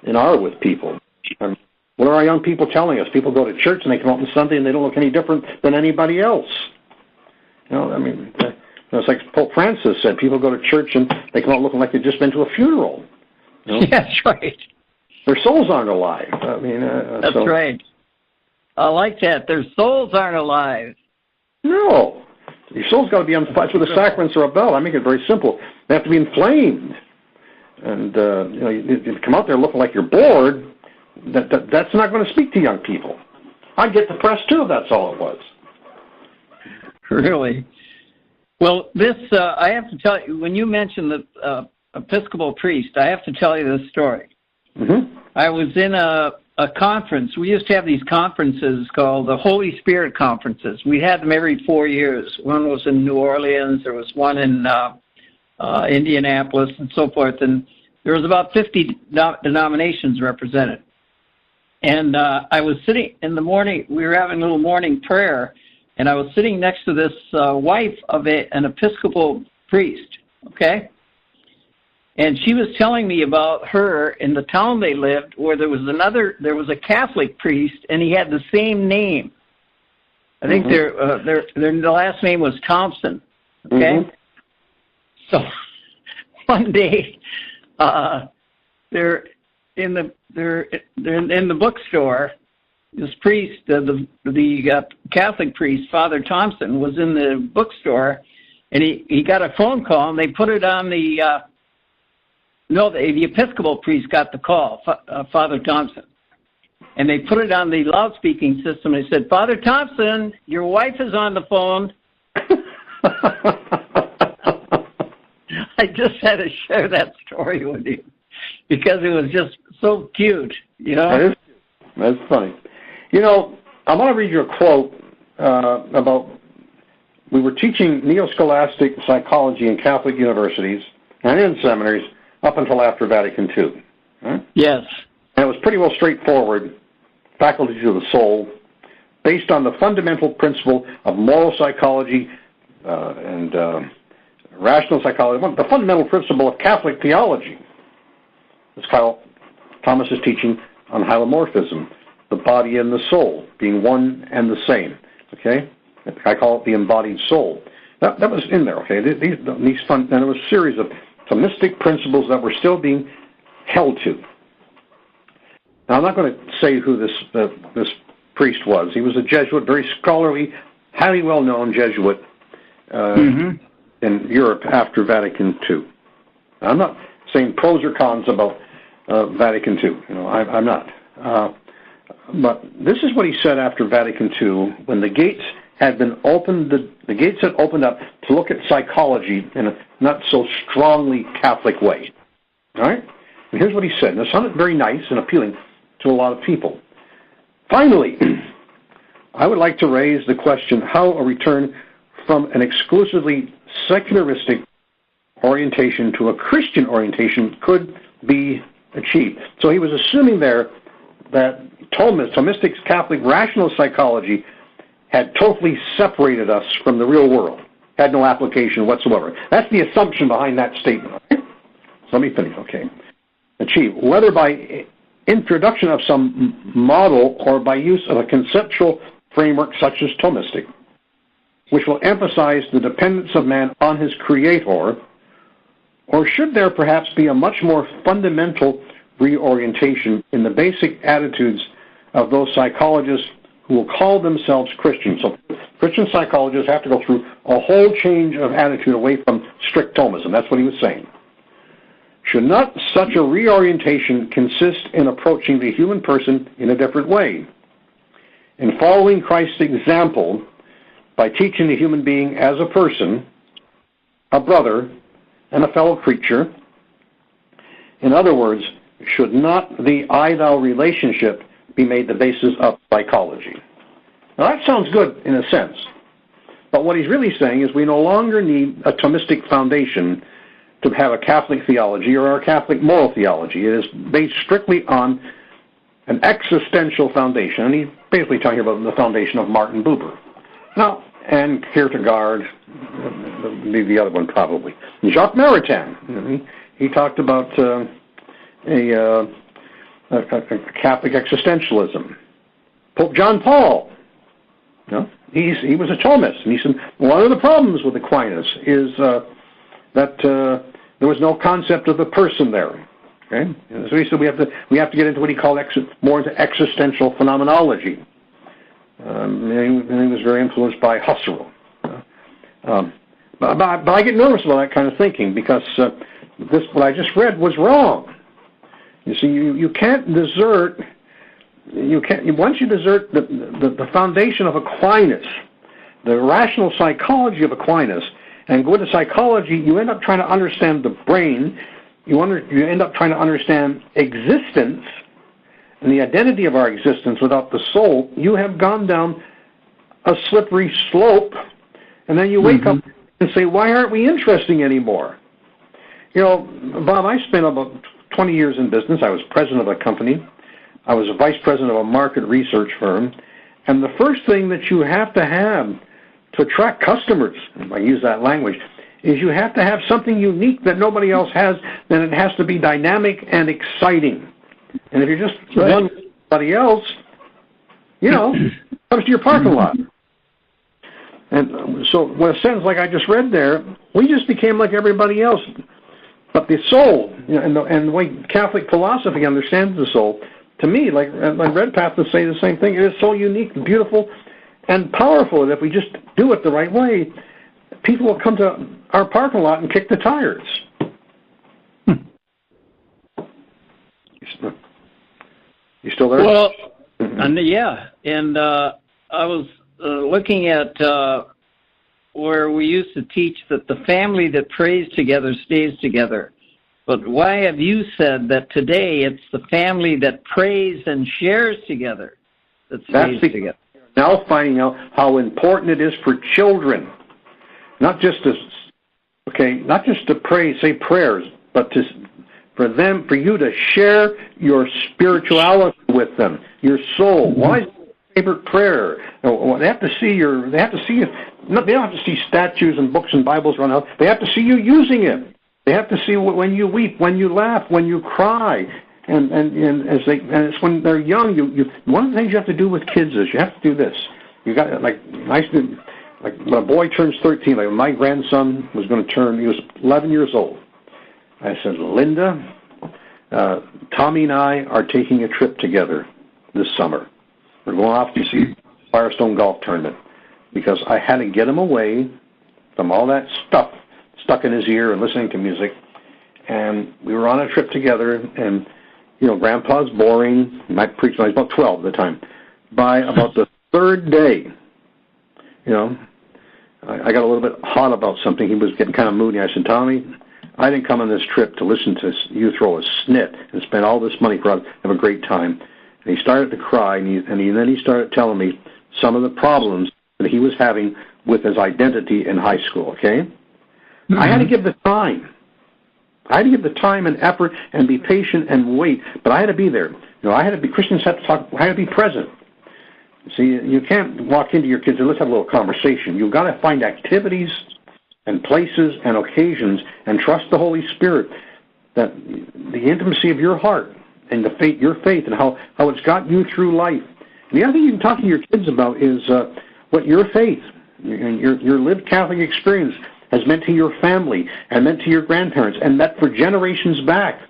Speaker 3: and are with people. And What are our young people telling us? People go to church and they come out on Sunday and they don't look any different than anybody else. I mean, it's like Pope Francis said, people go to church and they come out looking like they've just been to a funeral.
Speaker 2: Yeah, that's right.
Speaker 3: Their souls aren't alive. I mean,
Speaker 2: that's right. I like that. Their souls aren't alive.
Speaker 3: No. Your soul's got to be on fire. That's what the sacraments are about. I make it very simple. They have to be inflamed. And, you come out there looking like you're bored, that's not going to speak to young people. I'd get depressed, too, if that's all it was.
Speaker 2: Really? Well, this, I have to tell you, when you mentioned the Episcopal priest, I have to tell you this story.
Speaker 3: Mm-hmm.
Speaker 2: I was in a conference. We used to have these conferences called the Holy Spirit conferences. We had them every 4 years. One was in New Orleans. There was one in Indianapolis and so forth. And there was about 50 denominations represented. And I was sitting in the morning. We were having a little morning prayer. And I was sitting next to this wife of an Episcopal priest, okay? And she was telling me about her in the town they lived where there was a Catholic priest, and he had the same name. I think their last name was Thompson, okay? Mm-hmm. So one day, they're in the bookstore. This priest, the Catholic priest, Father Thompson, was in the bookstore, and he got a phone call, and they put it on the Episcopal priest got the call, Father Thompson, and they put it on the loudspeaking system. They said, "Father Thompson, your wife is on the phone." I just had to share that story with you because it was just so cute,
Speaker 3: That's funny. I want to read you a quote about, we were teaching neo-scholastic psychology in Catholic universities and in seminaries up until after Vatican II. Right?
Speaker 2: Yes.
Speaker 3: And it was pretty well straightforward, faculties of the soul, based on the fundamental principle of moral psychology and rational psychology, the fundamental principle of Catholic theology. It's Thomas's teaching on hylomorphism, the body and the soul being one and the same. Okay, I call it the embodied soul. That was in there. Okay, and there was a series of Thomistic principles that were still being held to. Now, I'm not going to say who this priest was. He was a Jesuit, very scholarly, highly well-known Jesuit in Europe after Vatican II. I'm not saying pros or cons about Vatican II. I'm not. But this is what he said after Vatican II, when the gates had been opened. The gates had opened up to look at psychology in a not so strongly Catholic way. All right. And here's what he said. And it sounded very nice and appealing to a lot of people. Finally, I would like to raise the question how a return from an exclusively secularistic orientation to a Christian orientation could be achieved. So he was assuming there that Thomistic Catholic rational psychology had totally separated us from the real world, had no application whatsoever. That's the assumption behind that statement. Okay? So let me finish. Okay. Achieve, whether by introduction of some model or by use of a conceptual framework such as Thomistic, which will emphasize the dependence of man on his creator, or should there perhaps be a much more fundamental reorientation in the basic attitudes of those psychologists who will call themselves Christians? So Christian psychologists have to go through a whole change of attitude away from strict Thomism. That's what he was saying. Should not such a reorientation consist in approaching the human person in a different way, in following Christ's example by teaching the human being as a person, a brother, and a fellow creature? In other words, should not the I-thou relationship be made the basis of psychology? Now that sounds good in a sense, but what he's really saying is we no longer need a Thomistic foundation to have a Catholic theology or a Catholic moral theology. It is based strictly on an existential foundation, and he's basically talking about the foundation of Martin Buber. Now, and Kierkegaard, the other one probably. Jacques Maritain, he talked about a Catholic existentialism. Pope John Paul, he was a Thomist, and he said one of the problems with Aquinas is that there was no concept of the person there. Okay, so he said we have to get into what he called more into existential phenomenology. And he was very influenced by Husserl. But I get nervous about that kind of thinking because what I just read was wrong. You see, you can't desert. Once you desert the foundation of Aquinas, the rational psychology of Aquinas, and go into psychology, you end up trying to understand the brain. You end up trying to understand existence and the identity of our existence without the soul. You have gone down a slippery slope, and then you wake up and say, why aren't we interesting anymore? Bob, I spent about 20 years in business. I was president of a company. I was a vice president of a market research firm. And the first thing that you have to attract customers, if I use that language, is you have to have something unique that nobody else has, then it has to be dynamic and exciting. And if you're just one with somebody else, comes to your parking lot. And so with a sentence like I just read there, we just became like everybody else. But the soul, and the way Catholic philosophy understands the soul, to me, like Redpath would say the same thing, it is so unique, beautiful, and powerful that if we just do it the right way, people will come to our parking lot and kick the tires. You still there?
Speaker 2: Well, yeah, and I was looking at where we used to teach that the family that prays together stays together. But why have you said that today it's the family that prays and shares together that stays together?
Speaker 3: Now finding out how important it is for children, not just to pray, say prayers, but for you to share your spirituality with them, your soul. Why is it your favorite prayer? They have to see they don't have to see statues and books and Bibles run out. They have to see you using it. They have to see when you weep, when you laugh, when you cry, and it's when they're young. One of the things you have to do with kids is you have to do this. You got like when a boy turns 13. Like when my grandson was going to turn, he was 11 years old. I said, Linda, Tommy and I are taking a trip together this summer. We're going off to see Firestone Golf Tournament because I had to get him away from all that stuff stuck in his ear and listening to music. And we were on a trip together, and, Grandpa's boring. I preached when I was about 12 at the time. By about the third day, I got a little bit hot about something. He was getting kind of moody. I said, Tommy, I didn't come on this trip to listen to you throw a snit and spend all this money for us, have a great time. And he started to cry, and then he started telling me some of the problems that he was having with his identity in high school, okay? I had to give the time. I had to give the time and effort and be patient and wait, but I had to be there. Christians have to talk, I had to be present. See, you can't walk into your kids and let's have a little conversation. You've got to find activities and places and occasions and trust the Holy Spirit that the intimacy of your heart and your faith and how it's got you through life. And the other thing you can talk to your kids about is what your faith and your lived Catholic experience has meant to your family and meant to your grandparents and meant for generations back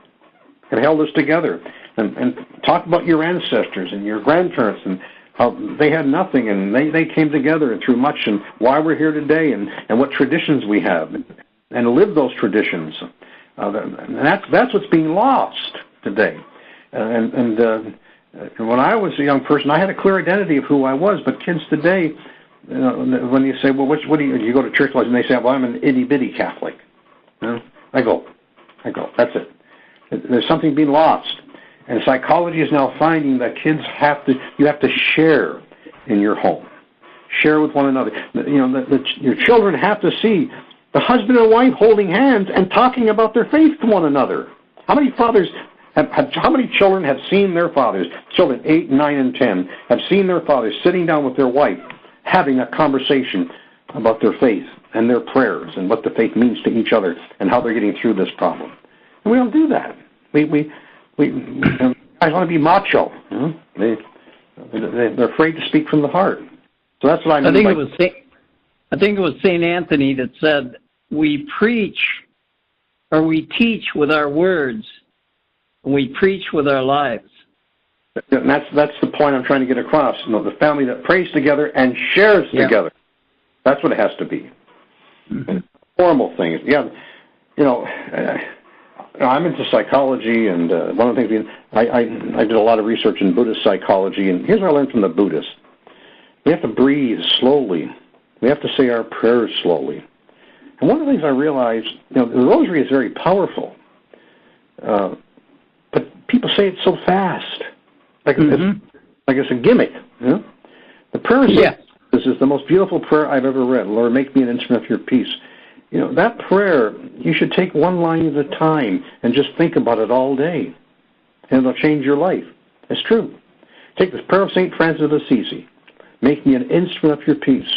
Speaker 3: and held us together. And talk about your ancestors and your grandparents and how they had nothing and they came together and through much and why we're here today and what traditions we have and live those traditions. And that's what's being lost today. And when I was a young person, I had a clear identity of who I was, but kids today, when you say, well, what do you go to church and they say, well, I'm an itty-bitty Catholic. I go, that's it. There's something being lost. And psychology is now finding that you have to share in your home. Share with one another. Your children have to see the husband and wife holding hands and talking about their faith to one another. How many children have seen their fathers, children 8, 9, and 10, have seen their fathers sitting down with their wife, having a conversation about their faith and their prayers and what the faith means to each other and how they're getting through this problem? And we don't do that. We guys want to be macho. They're afraid to speak from the heart. So that's what I mean.
Speaker 2: I think it was St. Anthony that said, we preach, or we teach with our words, and we preach with our lives.
Speaker 3: And that's the point I'm trying to get across. The family that prays together and shares together. That's what it has to be. Mm-hmm. Horrible thing. Yeah, I'm into psychology, and one of the things I did a lot of research in Buddhist psychology, and here's what I learned from the Buddhists. We have to breathe slowly. We have to say our prayers slowly. And one of the things I realized, the rosary is very powerful, but people say it so fast, like it's a gimmick. The prayer this is the most beautiful prayer I've ever read. Lord, make me an instrument of your peace. That prayer, you should take one line at a time and just think about it all day, and it'll change your life. It's true. Take the prayer of St. Francis of Assisi. Make me an instrument of your peace.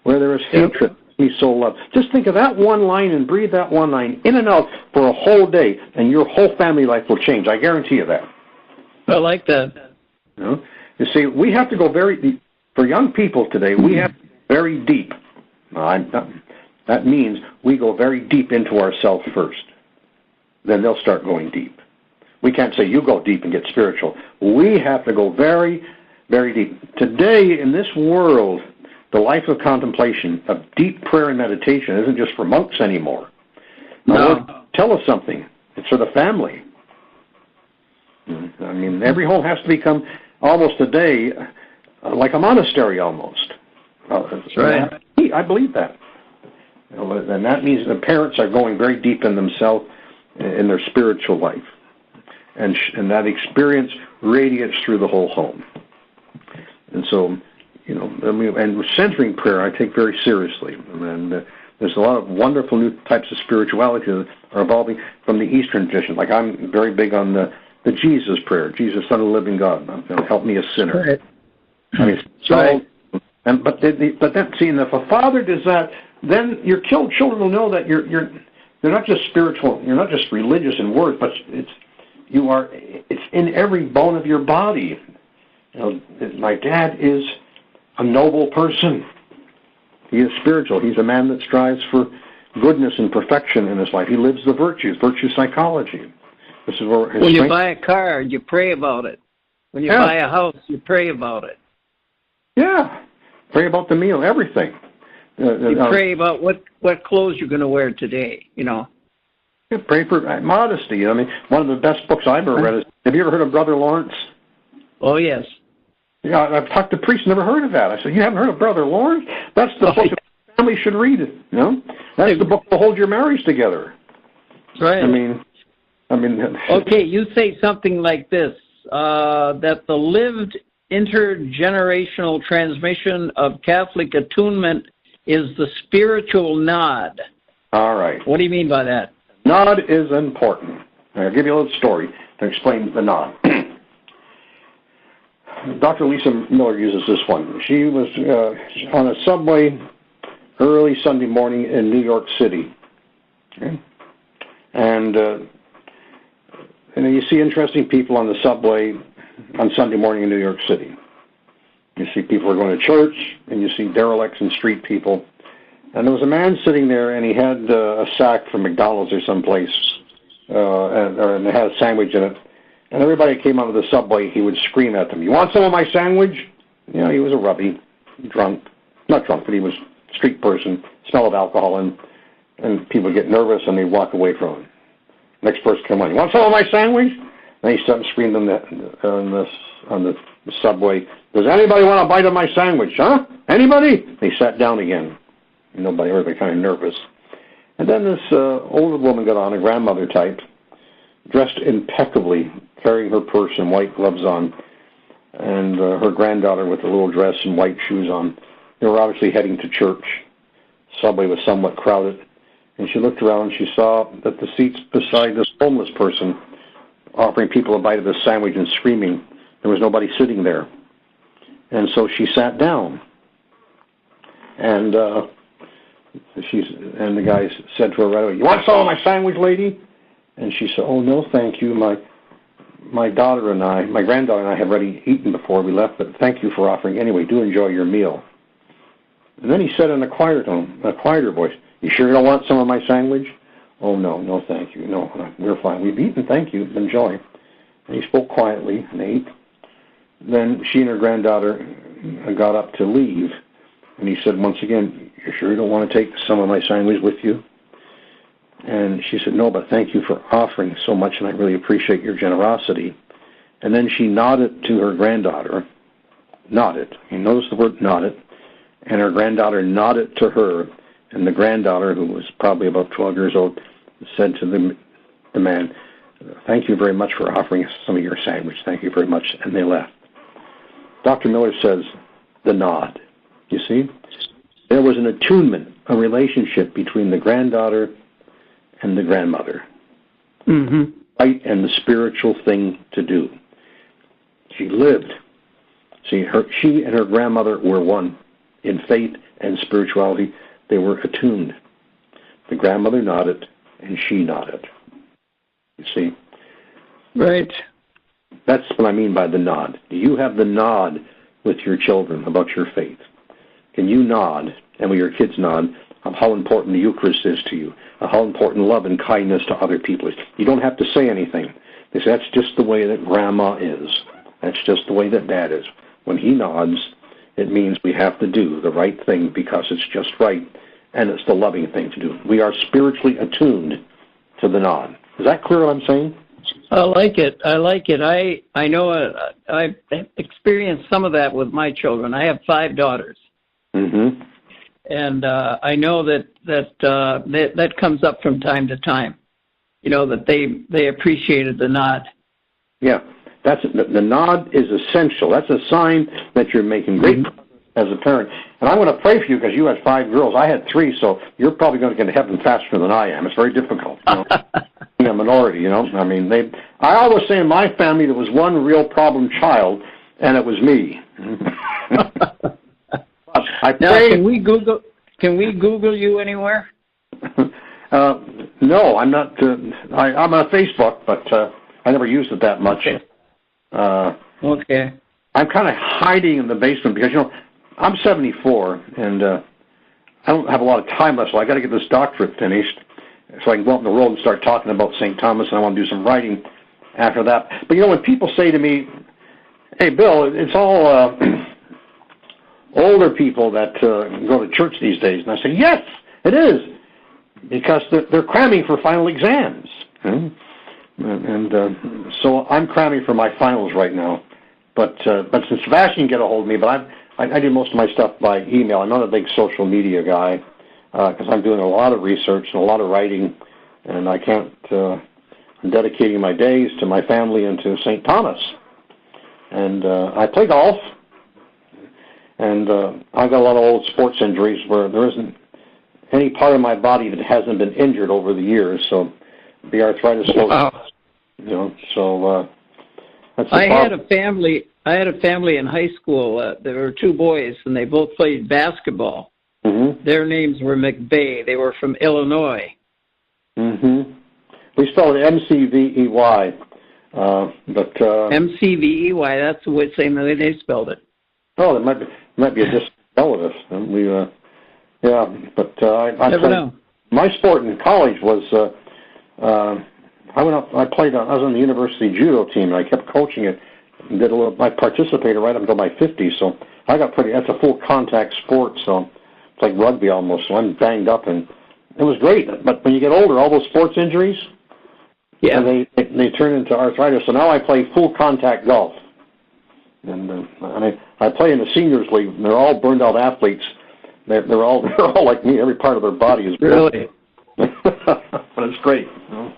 Speaker 3: Where there is hatred, me so love. Just think of that one line and breathe that one line in and out for a whole day, and your whole family life will change. I guarantee you that.
Speaker 2: I like that.
Speaker 3: You see, we have to go very deep. For young people today, we have to go very deep. That means we go very deep into ourselves first. Then they'll start going deep. We can't say, you go deep and get spiritual. We have to go very, very deep. Today, in this world, the life of contemplation, of deep prayer and meditation, isn't just for monks anymore. Lord, tell us something. It's for the family. I mean, every home has to become almost today like a monastery almost.
Speaker 2: That's right.
Speaker 3: I believe that. And that means the parents are going very deep in themselves, in their spiritual life. And that experience radiates through the whole home. And so, and centering prayer I take very seriously. And there's a lot of wonderful new types of spirituality that are evolving from the Eastern tradition. Like I'm very big on the Jesus prayer, Jesus, Son of the living God, help me a sinner.
Speaker 2: Right.
Speaker 3: I mean, but then, see, and if a father does that, then your children will know that you're not just spiritual, you're not just religious in word, but it's in every bone of your body. My dad is a noble person. He is spiritual. He's a man that strives for goodness and perfection in his life. He lives the virtues, virtue psychology. This is where
Speaker 2: when you buy a car, you pray about it. When you buy a house, you pray about it.
Speaker 3: Yeah, pray about the meal, everything.
Speaker 2: You pray about what clothes you're going to wear today,
Speaker 3: Yeah, pray for modesty. I mean, one of the best books I've ever read is, have you ever heard of Brother Lawrence?
Speaker 2: Oh, yes.
Speaker 3: Yeah, I've talked to priests, never heard of that. I said, you haven't heard of Brother Lawrence? That's the book that the family should read it, That's the book that will hold your marriage together.
Speaker 2: Right.
Speaker 3: I mean.
Speaker 2: Okay, you say something like this, that the lived intergenerational transmission of Catholic attunement is the spiritual nod.
Speaker 3: All right.
Speaker 2: What do you mean by that?
Speaker 3: Nod is important. I'll give you a little story to explain the nod. Dr. Lisa Miller uses this one. She was on a subway early Sunday morning in New York City. Okay? And you see interesting people on the subway on Sunday morning in New York City. You see people are going to church, and you see derelicts and street people. And there was a man sitting there, and he had a sack from McDonald's or someplace, and it had a sandwich in it. And everybody came out of the subway, he would scream at them, "You want some of my sandwich?" He was a rubby, drunk. Not drunk, but he was a street person, smell of alcohol, and people would get nervous, and they'd walk away from him. Next person came on, "You want some of my sandwich?" And he started screaming on the subway, "Does anybody want a bite of my sandwich, huh? Anybody?" And he sat down again. Everybody kind of nervous. And then this older woman got on, a grandmother type, dressed impeccably, carrying her purse and white gloves on, and her granddaughter with a little dress and white shoes on. They were obviously heading to church. Subway was somewhat crowded. And she looked around and she saw that the seats beside this homeless person offering people a bite of the sandwich and screaming, there was nobody sitting there. And so she sat down. And the guy said to her right away, "You want some of my sandwich, lady?" And she said, "Oh, no, thank you. My my granddaughter and I have already eaten before we left, but thank you for offering anyway. Do enjoy your meal. And then he said in a quieter voice, you sure you don't want some of my sandwich? Oh, no, thank you. No, we're fine. We've eaten, thank you. Enjoy. And he spoke quietly and ate. Then she and her granddaughter got up to leave. And he said once again, you sure you don't want to take some of my sandwich with you? And she said, no, but thank you for offering so much, and I really appreciate your generosity. And then she nodded to her granddaughter. Nodded. You notice the word nodded. And her granddaughter nodded to her. And the granddaughter, who was probably about 12 years old, said to the man, thank you very much for offering us some of your sandwich. Thank you very much. And they left. Dr. Miller says, the nod. You see? There was an attunement, a relationship between the granddaughter and the grandmother.
Speaker 2: Mm-hmm.
Speaker 3: Right, and the spiritual thing to do. She lived. See, she and her grandmother were one in faith and spirituality. They were attuned. The grandmother nodded, and she nodded. You see?
Speaker 2: Right.
Speaker 3: That's what I mean by the nod. Do you have the nod with your children about your faith? Can you nod, and when your kids nod, of how important the Eucharist is to you, of how important love and kindness to other people is? You don't have to say anything. They say, that's just the way that Grandma is. That's just the way that Dad is. When he nods, it means we have to do the right thing because it's just right, and it's the loving thing to do. We are spiritually attuned to the nod. Is that clear what I'm saying?
Speaker 2: I like it. I know I've experienced some of that with my children. I have 5 daughters.
Speaker 3: Mm-hmm.
Speaker 2: And I know that comes up from time to time. You know, that they appreciated the nod.
Speaker 3: Yeah, the nod is essential. That's a sign that you're making great progress as a parent. And I'm going to pray for you because you had 5 girls. I had 3, so you're probably going to get to heaven faster than I am. It's very difficult. You know? Being a minority, you know. I mean, I always say in my family there was one real problem child, and it was me.
Speaker 2: Now, can we Google you anywhere?
Speaker 3: No, I'm not. I'm on Facebook, but I never used it that much.
Speaker 2: Okay.
Speaker 3: I'm kind of hiding in the basement because, you know, I'm 74, and I don't have a lot of time left, so I got to get this doctorate finished so I can go out in the world and start talking about St. Thomas, and I want to do some writing after that. But, you know, when people say to me, hey, Bill, it's all older people that go to church these days, and I say, yes, it is, because they're cramming for final exams. And so I'm cramming for my finals right now. But since Sebastian can get a hold of me, but I do most of my stuff by email. I'm not a big social media guy because I'm doing a lot of research and a lot of writing, and I can't. I'm dedicating my days to my family and to St. Thomas. And I play golf, and I've got a lot of old sports injuries where there isn't any part of my body that hasn't been injured over the years. So the arthritis, you know. So.
Speaker 2: I had a family in high school. There were 2 boys, and they both played basketball.
Speaker 3: Mm-hmm.
Speaker 2: Their names were McVey. They were from Illinois.
Speaker 3: Mm-hmm. We spelled it M-C-V-E-Y. But
Speaker 2: M-C-V-E-Y. That's the same way they spelled it.
Speaker 3: Oh, it might be a distant relative. Yeah, but I
Speaker 2: never know.
Speaker 3: My sport in college was. I was on the university judo team, and I kept coaching it. And I participated right up until my 50s, so I got that's a full contact sport, so it's like rugby almost. So I'm banged up, and it was great. But when you get older, all those sports injuries,
Speaker 2: yeah,
Speaker 3: they turn into arthritis. So now I play full contact golf, and I play in the seniors league. And they're all burned out athletes. They're all like me. Every part of their body is
Speaker 2: really,
Speaker 3: but it's great. You know?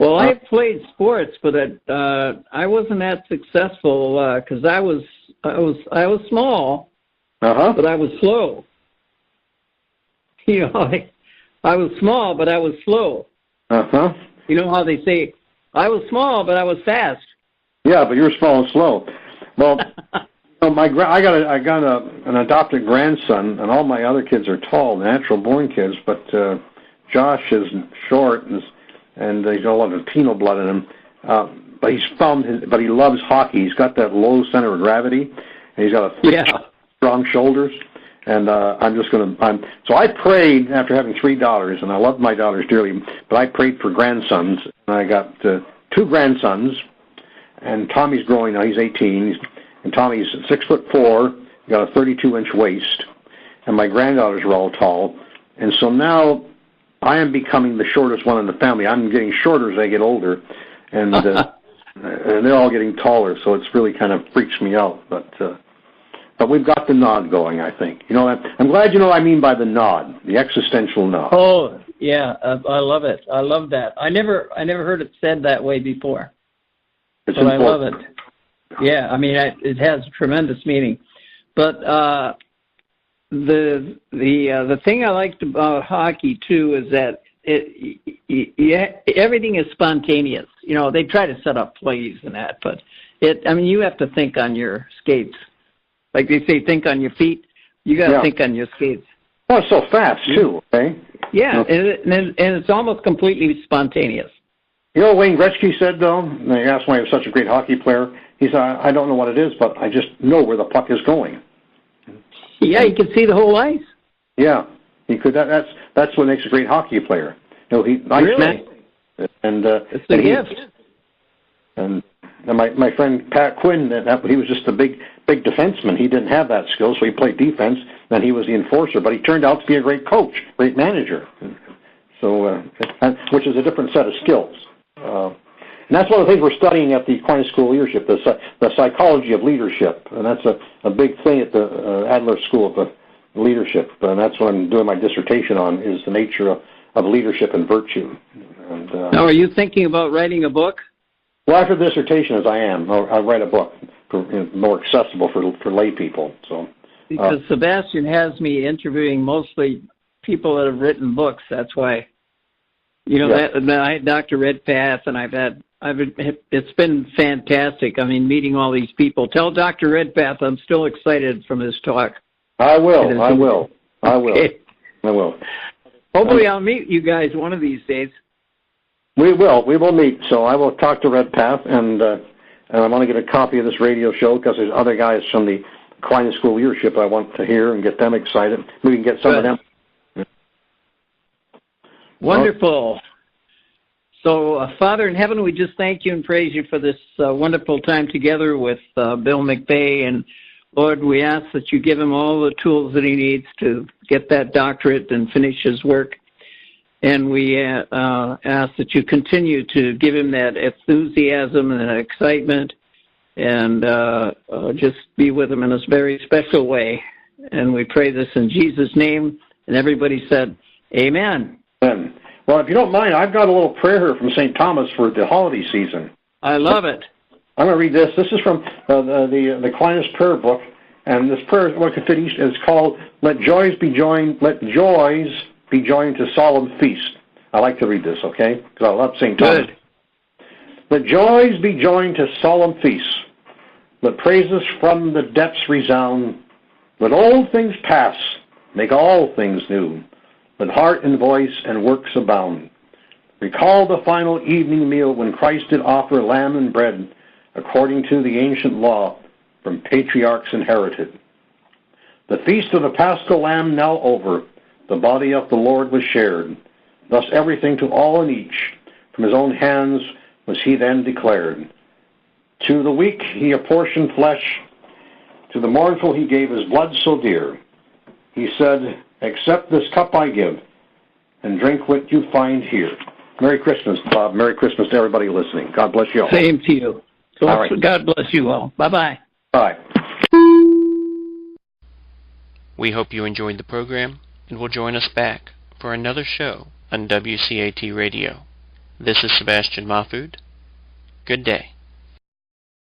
Speaker 2: Well, I played sports, but I wasn't that successful because I was small, but I was slow. You know, I was small, but I was slow. You know how they say, I was small, but I was fast.
Speaker 3: Yeah, but you're small and slow. Well, you know, I got an adopted grandson, and all my other kids are tall, natural-born kids, but Josh is short and he's got a lot of Latino blood in him. but but he loves hockey. He's got that low center of gravity, and he's got strong shoulders. And so I prayed after having 3 daughters, and I loved my daughters dearly, but I prayed for grandsons, and I got 2 grandsons, and Tommy's growing now, he's 18, and Tommy's 6'4", got a 32-inch waist, and my granddaughters are all tall, and so now I am becoming the shortest one in the family. I'm getting shorter as I get older, and and they're all getting taller, so it's really kind of freaks me out, but we've got the nod going, I think. I'm glad you know what I mean by the nod, the existential nod.
Speaker 2: Oh, yeah, I love it. I love that. I never heard it said that way before.
Speaker 3: It's
Speaker 2: but
Speaker 3: important.
Speaker 2: I love it. Yeah, I mean, it has tremendous meaning. But the thing I liked about hockey too is that everything is spontaneous. They try to set up plays and that, but you have to think on your skates. Like they say, think on your feet. You got to think on your skates.
Speaker 3: Oh, it's so fast too. Okay.
Speaker 2: Yeah, and it's almost completely spontaneous.
Speaker 3: Wayne Gretzky said though. And they asked why he was such a great hockey player. He said, "I don't know what it is, but I just know where the puck is going."
Speaker 2: Yeah, he could see the whole ice.
Speaker 3: Yeah, he could. That's what makes a great hockey player. Nice man. And
Speaker 2: it's a gift.
Speaker 3: And my friend Pat Quinn, he was just a big defenseman. He didn't have that skill, so he played defense. Then he was the enforcer, but he turned out to be a great coach, great manager. So, which is a different set of skills. And that's one of the things we're studying at the Aquinas School of Leadership, the psychology of leadership, and that's a big thing at the Adler School of Leadership. And that's what I'm doing my dissertation on: is the nature of leadership and virtue. And,
Speaker 2: now, are you thinking about writing a book?
Speaker 3: Well, after the dissertation, as I am, I'll write a book more accessible for lay people. So,
Speaker 2: because Sebastian has me interviewing mostly people that have written books. That's why, I had Dr. Redpath, and it's been fantastic. I mean, meeting all these people. Tell Dr. Redpath I'm still excited from his talk.
Speaker 3: I will.
Speaker 2: Okay. Hopefully, I'll meet you guys one of these days.
Speaker 3: We will meet. So I will talk to Redpath, and I want to get a copy of this radio show because there's other guys from the Aquinas School of Leadership I want to hear and get them excited. We can get some of them.
Speaker 2: Wonderful. So, Father in heaven, we just thank you and praise you for this wonderful time together with Bill McVey. And, Lord, we ask that you give him all the tools that he needs to get that doctorate and finish his work. And we ask that you continue to give him that enthusiasm and that excitement and just be with him in a very special way. And we pray this in Jesus' name. And everybody said, Amen.
Speaker 3: Amen. Well, if you don't mind, I've got a little prayer here from St. Thomas for the holiday season.
Speaker 2: I love it.
Speaker 3: I'm going to read this. This is from the Aquinas prayer book. And this prayer, what could fit each, is called, Let joys be joined to solemn feast. I like to read this, okay? Because I love St. Thomas.
Speaker 2: Good.
Speaker 3: Let joys be joined to solemn feasts. Let praises from the depths resound. Let old things pass. Make all things new. Let heart and voice and works abound. Recall the final evening meal when Christ did offer lamb and bread according to the ancient law from patriarchs inherited. The feast of the Paschal Lamb now over, the body of the Lord was shared. Thus everything to all and each, from his own hands was he then declared. To the weak he apportioned flesh, to the mournful he gave his blood so dear. He said, Accept this cup I give, and drink what you find here. Merry Christmas, Bob. Merry Christmas to everybody listening. God bless you all.
Speaker 2: Same to you. So
Speaker 3: all right.
Speaker 2: God bless you all. Bye-bye.
Speaker 3: Bye.
Speaker 1: We hope you enjoyed the program and will join us back for another show on WCAT Radio. This is Sebastian Mahfood. Good day.